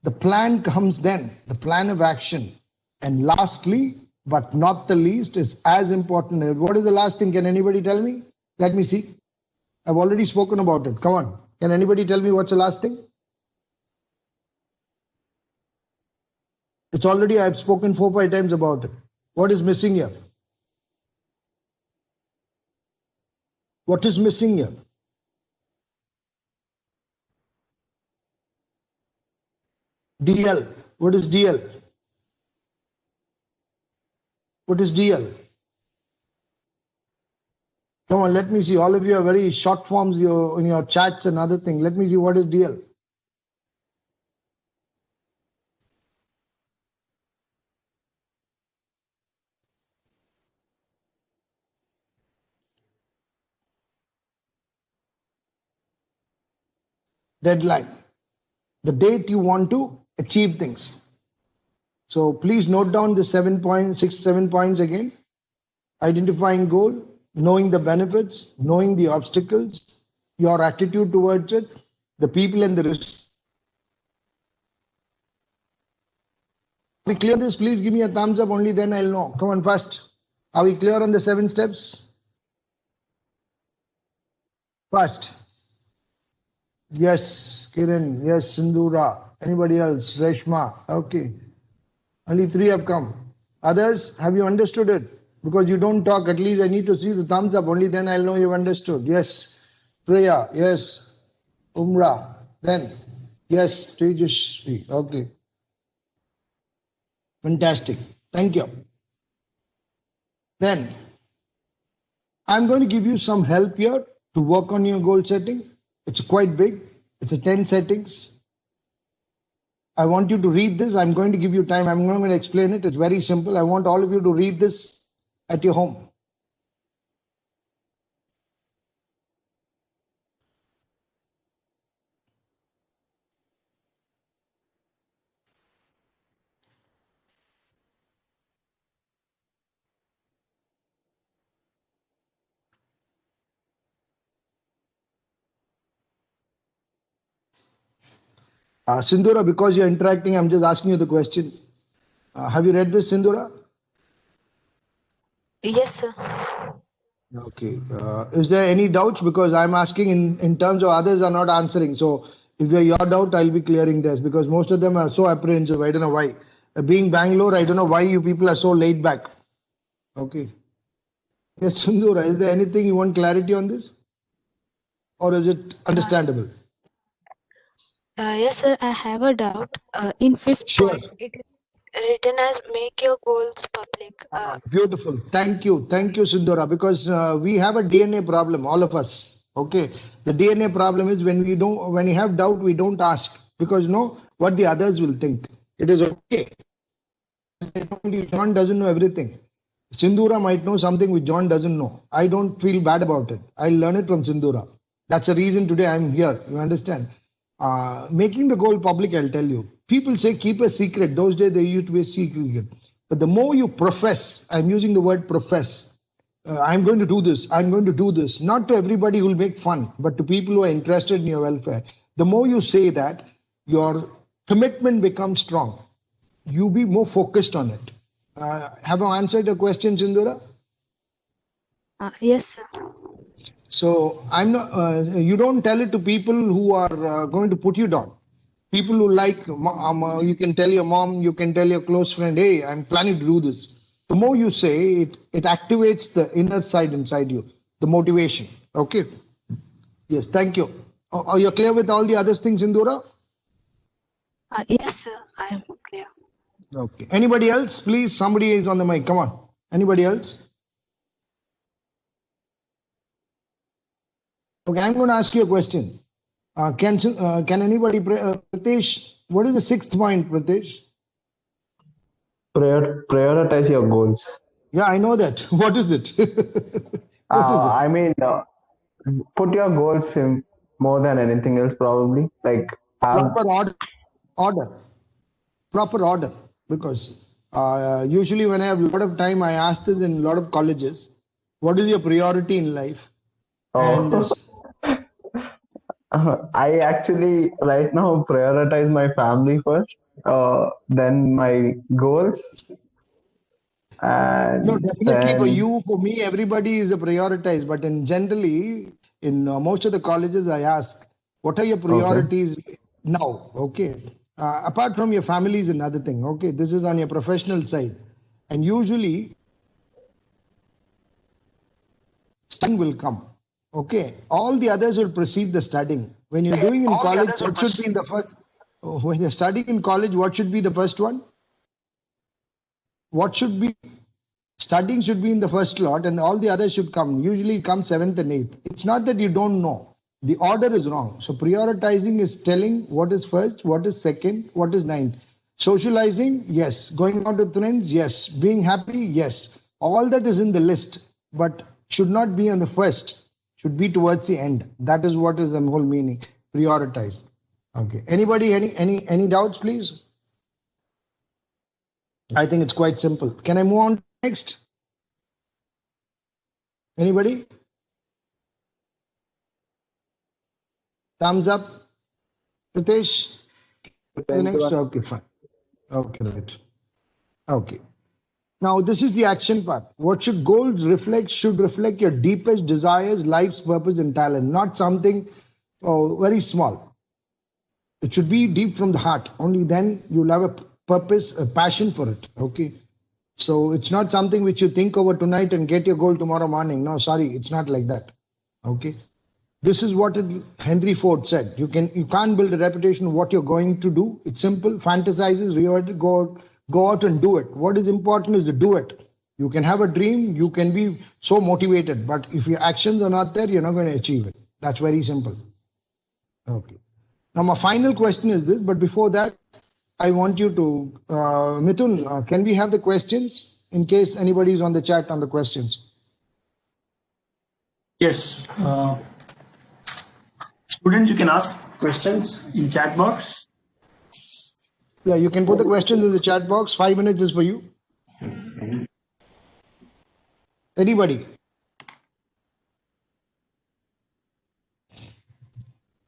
the plan comes then, the plan of action. And lastly, but not the least, is as important. What is the last thing? Can anybody tell me? Let me see. I've already spoken about it. Come on. Can anybody tell me what's the last thing? It's already, I've spoken 4-5 times about it. What is missing here? What is missing here? DL. What is DL? What is DL? Come on, let me see. All of you are very short forms in your chats and other things. Let me see what is DL. Deadline. The date you want to achieve things. So please note down the 7 points again. Identifying goal, knowing the benefits, knowing the obstacles, your attitude towards it, the people and the risks. Are we clear on this? Please give me a thumbs up, only then I'll know. Come on, fast. Are we clear on the 7 steps? Fast. Yes, Kiran. Yes, Sindura. Anybody else? Reshma. Okay. Only 3 have come. Others, have you understood it? Because you don't talk, at least I need to see the thumbs up. Only then I'll know you've understood. Yes. Priya. Yes. Umra. Then. Yes. Tejashri. Okay. Fantastic. Thank you. Then, I'm going to give you some help here to work on your goal setting. It's quite big. It's a 10 settings. I want you to read this. I'm going to give you time. I'm not going to explain it. It's very simple. I want all of you to read this at your home. Sindura, because you're interacting, I'm just asking you the question. Have you read this, Sindura? Yes, sir. Okay. Is there any doubts? Because I'm asking in terms of others are not answering. So if you're your doubt, I'll be clearing this because most of them are so apprehensive. I don't know why. Being Bangalore, I don't know why you people are so laid back. Okay. Yes, Sindura, is there anything you want clarity on this? Or is it understandable? Yes, sir. I have a doubt. In fifth Sure. point, written as make your goals public. Beautiful. Thank you. Thank you, Sindora, because we have a DNA problem, all of us. Okay. The DNA problem is when we have doubt, we don't ask because what the others will think. It is okay. John doesn't know everything. Sindura might know something which John doesn't know. I don't feel bad about it. I learn it from Sindura. That's the reason today I'm here. You understand? Making the goal public, I'll tell you. People say keep a secret. Those days they used to be a secret. But the more you profess, I'm using the word profess. I'm going to do this. I'm going to do this. Not to everybody who will make fun, but to people who are interested in your welfare. The more you say that, your commitment becomes strong. You be more focused on it. Have I answered your question, Sindura? Yes, sir. So I'm not. You don't tell it to people who are going to put you down. People who like, you can tell your mom, you can tell your close friend, hey, I'm planning to do this. The more you say, it activates the inner side inside you, the motivation. Okay. Yes. Thank you. Are you clear with all the other things, Sindura? Yes, sir. I am clear. Okay. Anybody else? Please, somebody is on the mic. Come on. Anybody else? Okay, I'm going to ask you a question. Can anybody, Pritesh, what is the sixth point, Pritesh? Prioritize your goals. Yeah, I know that. What is it? I mean, put your goals in more than anything else, probably. Like have Proper order. Because usually when I have a lot of time, I ask this in a lot of colleges. What is your priority in life? And I actually right now prioritize my family first, then my goals, and no, definitely for you, for me, everybody is a prioritized. But in most of the colleges, I ask, what are your priorities now? Okay. Apart from your family is another thing. Okay. This is on your professional side. And usually, studying will come. Okay. All the others will precede the studying. When you're doing in college, what should be in the first? When you're studying in college, what should be the first one? What should be? Studying should be in the first slot and all the others should come. Usually come seventh and eighth. It's not that you don't know. The order is wrong. So prioritizing is telling what is first, what is second, what is ninth. Socializing, yes. Going out with friends, yes. Being happy, yes. All that is in the list, but should not be on the first. Should be towards the end. That is what is the whole meaning. Prioritize. Okay. Anybody, any doubts, please? I think it's quite simple. Can I move on next? Anybody? Thumbs up. Pritesh? The next? Okay, fine. Okay, right. Okay. Now, this is the action part. What should goals reflect? Should reflect your deepest desires, life's purpose, and talent, not something very small. It should be deep from the heart. Only then you'll have a purpose, a passion for it. Okay. So it's not something which you think over tonight and get your goal tomorrow morning. No, sorry, it's not like that. Okay. This is what Henry Ford said. You can't build a reputation of what you're going to do. It's simple. Fantasizes, go out and do it. What is important is to do it. You can have a dream, you can be so motivated, but if your actions are not there, you're not going to achieve it. That's very simple. Okay. Now my final question is this, but before that, I want you to, Mithun, can we have the questions in case anybody is on the chat on the questions? Yes. Students, you can ask questions in chat box. Yeah, you can put the questions in the chat box. 5 minutes is for you. Anybody?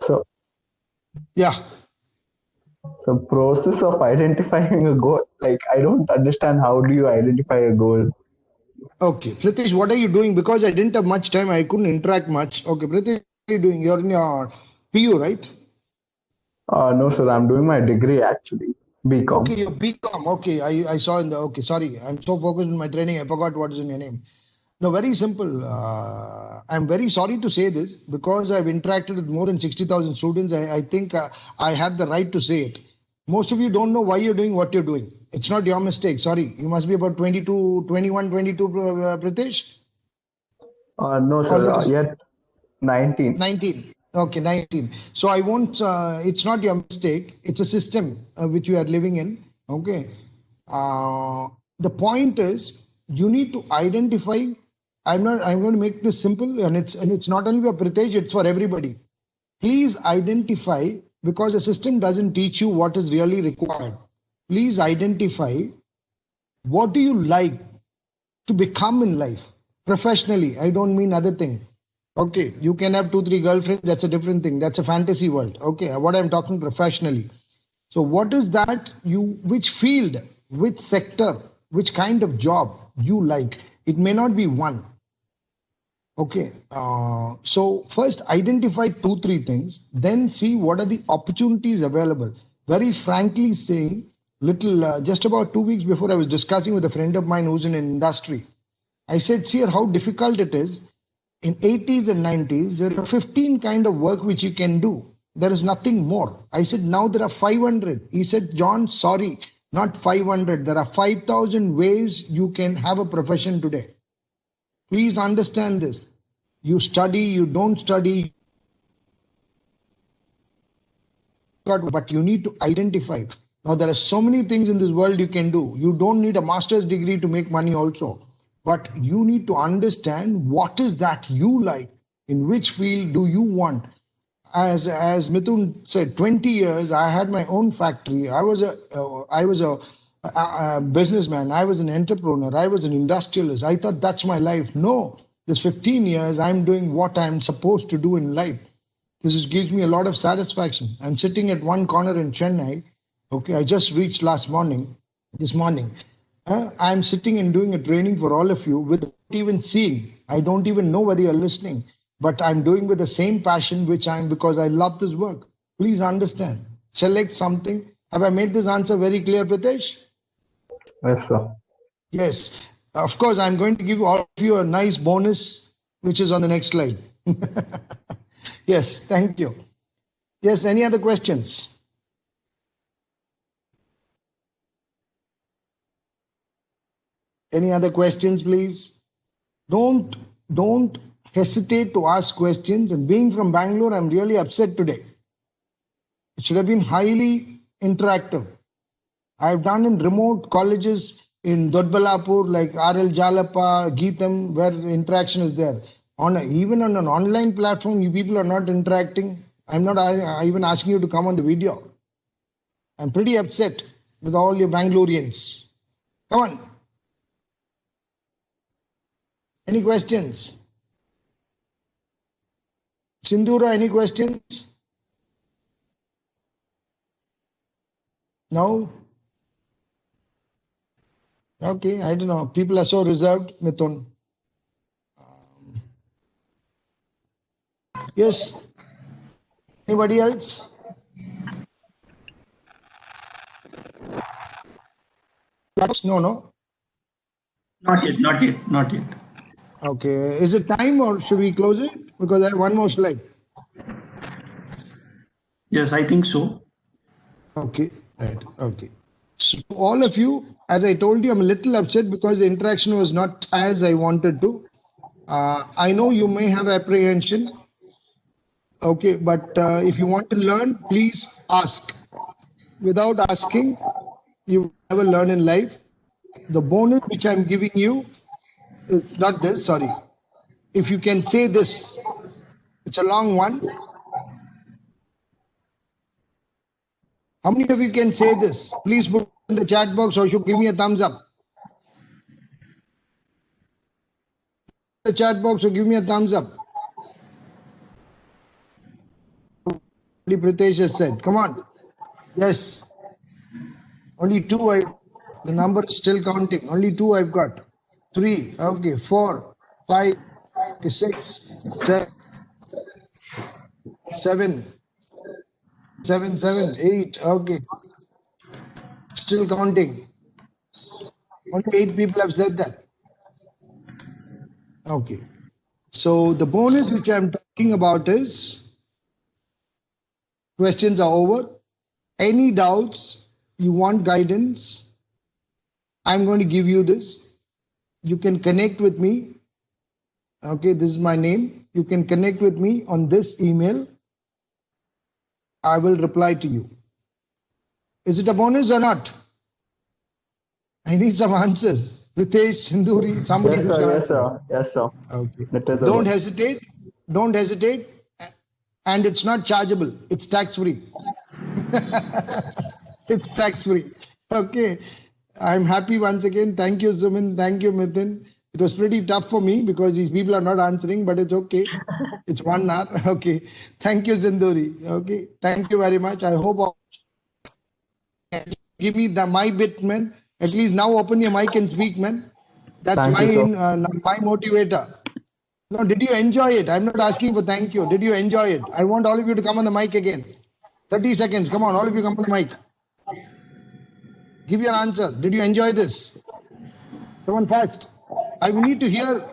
So, yeah. So process of identifying a goal, like I don't understand how do you identify a goal? Okay, Pritesh, what are you doing? Because I didn't have much time, I couldn't interact much. Okay, Pritesh, what are you doing? You're in your PU, right? No, sir, I'm doing my degree actually, BCom. Okay, your BCom. Okay, I saw in the. Okay, sorry, I'm so focused on my training, I forgot what is in your name. No, very simple. I'm very sorry to say this because I've interacted with more than 60,000 students. I think I have the right to say it. Most of you don't know why you're doing what you're doing. It's not your mistake. Sorry. You must be about 22, 21, 22, Pritesh? No, sir. Yet 19. 19. Okay, 19. So I won't, it's not your mistake. It's a system which you are living in. Okay. The point is, you need to identify. I'm going to make this simple, and it's not only for Pritesh, it's for everybody. Please identify, because the system doesn't teach you what is really required. Please identify, what do you like to become in life professionally. I don't mean other thing. Okay, you can have 2-3 girlfriends, that's a different thing. That's a fantasy world. Okay, what I'm talking professionally. So what is that which field, which sector, which kind of job you like? It may not be one. Okay, so first identify 2-3 things, then see what are the opportunities available. Very frankly saying, just about 2 weeks before, I was discussing with a friend of mine who's in an industry. I said, see how difficult it is. In 80s and 90s, there are 15 kind of work which you can do. There is nothing more. I said, now there are 500. He said, John, sorry, not 500. There are 5,000 ways you can have a profession today. Please understand this. You study, you don't study, but you need to identify. Now, there are so many things in this world you can do. You don't need a master's degree to make money also. But you need to understand what is that you like, in which field do you want. As Mithun said, 20 years, I had my own factory. I was a businessman. I was an entrepreneur. I was an industrialist. I thought that's my life. No, this 15 years, I'm doing what I'm supposed to do in life. This gives me a lot of satisfaction. I'm sitting at one corner in Chennai. Okay, I just reached this morning. I'm sitting and doing a training for all of you without even seeing. I don't even know whether you're listening, but I'm doing with the same passion because I love this work. Please understand. Select something. Have I made this answer very clear, Pritesh? Yes, sir. Yes. Of course, I'm going to give all of you a nice bonus, which is on the next slide. Yes, thank you. Yes, any other questions? Any other questions, please? Don't hesitate to ask questions. And being from Bangalore, I'm really upset today. It should have been highly interactive. I've done in remote colleges in Dodbalapur, like RL Jalapa, Geetham, where interaction is there. Even on an online platform, you people are not interacting. I'm not even asking you to come on the video. I'm pretty upset with all your Bangaloreans. Come on. Any questions? Sindhura, any questions? No? Okay, I don't know. People are so reserved, Mithun. Yes. Anybody else? No. Not yet. Okay. Is it time or should we close it? Because I have one more slide. Yes, I think so. Okay. Right. Okay. So all of you, as I told you, I'm a little upset because the interaction was not as I wanted to. I know you may have apprehension. Okay, but if you want to learn, please ask. Without asking, you never learn in life. The bonus which I'm giving you is not this, sorry. If you can say this, it's a long one. How many of you can say this? Please put in the chat box or should give me a thumbs up. The chat box or give me a thumbs up. Pritesh has said, come on. Yes. Only 2. The number is still counting. Only 2 I've got. 3. Okay. 4, 5, 6, 7, 8. Okay. Still counting. Only 8 people have said that. Okay. So the bonus which I'm talking about is questions are over. Any doubts, you want guidance, I'm going to give you this. You can connect with me. Okay, this is my name. You can connect with me on this email. I will reply to you. Is it a bonus or not? I need some answers. Ritesh, Sinduri, somebody. Yes, who's sir. gonna Yes, answer. sir. Yes, sir. Okay. That is Don't a hesitate. Don't hesitate. And it's not chargeable. It's tax free. It's tax free. Okay. I'm happy once again. Thank you, Suman. Thank you, Mithun. It was pretty tough for me because these people are not answering, but it's okay. It's 1 hour. Okay. Thank you, Sinduri. Okay. Thank you very much. I hope give me my bit, man. At least now open your mic and speak, man. That's Thank my you, sir. my motivator. No, did you enjoy it? I'm not asking for thank you. Did you enjoy it? I want all of you to come on the mic again. 30 seconds. Come on, all of you come on the mic. Give your answer. Did you enjoy this? Come on, fast. I need to hear.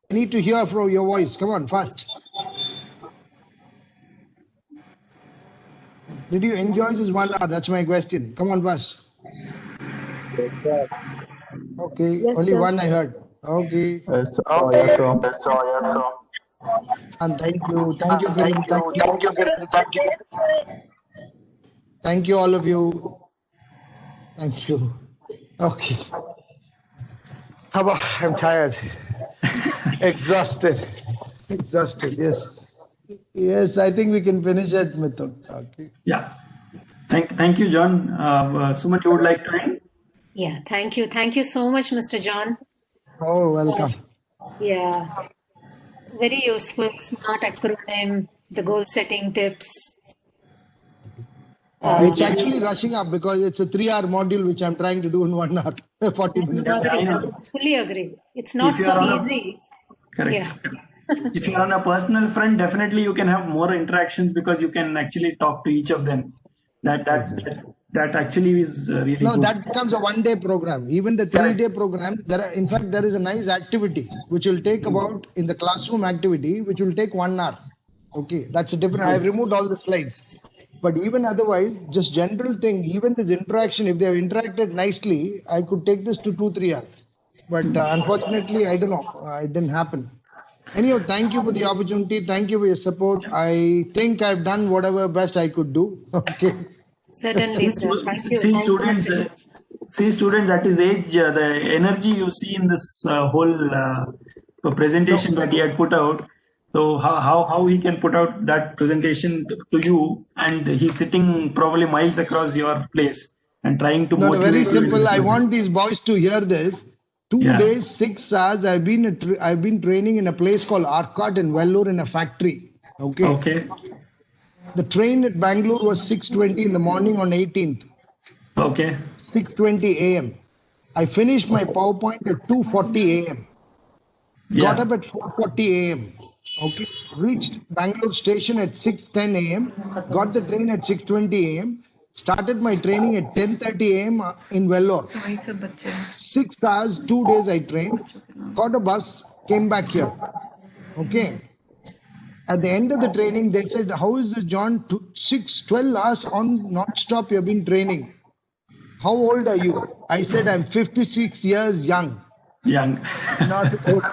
I need to hear from your voice. Come on, fast. Did you enjoy this 1 hour? That's my question. Come on, fast. Yes, sir. Okay, Yes, only sir. one I heard. Okay, Yes, sir. Oh, yes, sir. and thank you, thank you, all of you. Thank you. Okay. I'm tired. Exhausted. Yes. Yes, I think we can finish it, Mithun. Okay. Yeah. Thank you, John. Suman, you would like to end? Yeah, thank you. Thank you so much, Mr. John. Oh, welcome. Yeah, very useful, smart acronym, the goal setting tips. It's actually rushing up because it's a 3-hour module which I'm trying to do in 1 hour, 40 minutes. I know. Fully agree. It's not If you are so on a- easy. Correct. Yeah. If you're on a personal front, definitely you can have more interactions because you can actually talk to each of them. That actually is really No, good. that becomes a 1-day program. Even the 3-day program, in fact, there is a nice activity which will take about, in the classroom activity, which will take 1 hour. Okay, that's a different. I've removed all the slides. But even otherwise, just general thing, even this interaction, if they have interacted nicely, I could take this to 2-3 hours. But unfortunately, I don't know. It didn't happen. Anyhow, thank you for the opportunity. Thank you for your support. I think I've done whatever best I could do. Okay. Certainly, sir. Thank you. See Thank you, students, Mr. John. see students at his age, the energy you see in this whole presentation that he had put out. So how he can put out that presentation to you, and he's sitting probably miles across your place and trying to No, motivate very you. simple. I want these boys to hear this. 2 Yeah. days, 6 hours. I've been training in a place called Arcot in Vellore in a factory. Okay. Okay. The train at Bangalore was 6:20 in the morning on 18th. Okay. 6:20 a.m. I finished my PowerPoint at 2:40 a.m. Got Yeah. up at 4:40 a.m. Okay. Reached Bangalore station at 6:10 a.m. Got the train at 6:20 a.m. Started my training at 10:30 a.m. in Vellore. 6 hours, 2 days I trained. Got a bus, came back here. Okay. At the end of the training, they said, "How is this, John? 12 hours on non-stop you've been training. How old are you?" I said, "I'm 56 years young." Young. Not old.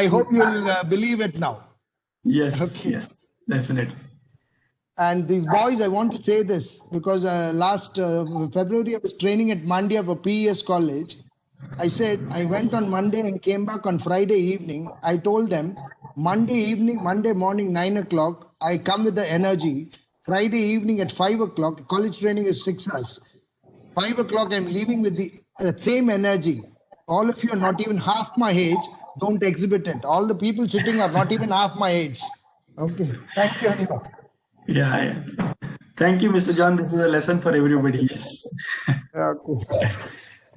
I hope you'll believe it now. Yes. Okay. Yes. Definitely. And these boys, I want to say this because last February I was training at Mandya for PES college. I said I went on Monday and came back on Friday evening. I told them Monday morning 9 o'clock, I come with the energy. Friday evening at 5 o'clock, college training is 6 hours. 5 o'clock, I'm leaving with the same energy. All of you are not even half my age. Don't exhibit it. All the people sitting are not even half my age. Okay. Thank you anyway. Yeah. Thank you, Mr. John. This is a lesson for everybody. Yes. Okay.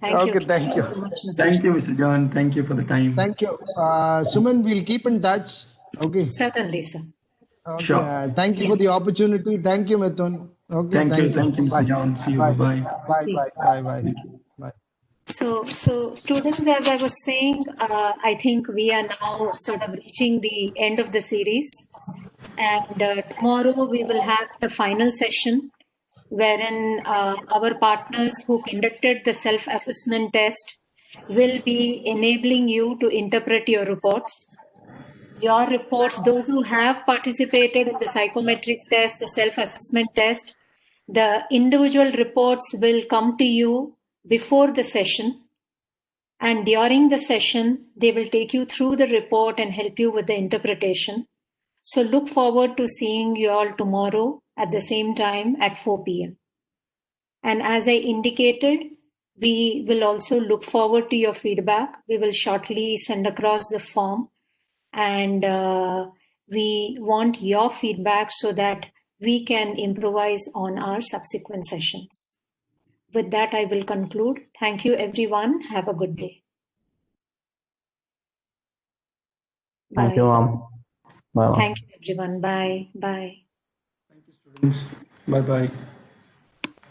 Thank you. Okay, thank you. So much, Mr. Thank you, Mr. John. Thank you for the time. Thank you. Suman, we'll keep in touch. Okay. Certainly, sir. Okay. Sure. Thank you for the opportunity. Thank you, Mithun. Okay. Thank you. Thank you, Mr. Bye. John. See you. Bye. Bye. Bye. See. Bye. Bye. Bye. Bye. So students, as I was saying, I think we are now sort of reaching the end of the series. And tomorrow we will have the final session. wherein our partners who conducted the self-assessment test will be enabling you to interpret your reports. Your reports, those who have participated in the psychometric test, the self-assessment test, the individual reports will come to you before the session. And during the session, they will take you through the report and help you with the interpretation. So look forward to seeing you all tomorrow at the same time at 4 p.m. And as I indicated, we will also look forward to your feedback. We will shortly send across the form, and we want your feedback so that we can improvise on our subsequent sessions. With that, I will conclude. Thank you, everyone. Have a good day. Thank you, Bye. ma'am. Bye. Thank you, everyone. Bye. Bye. Thank you, students. Bye bye.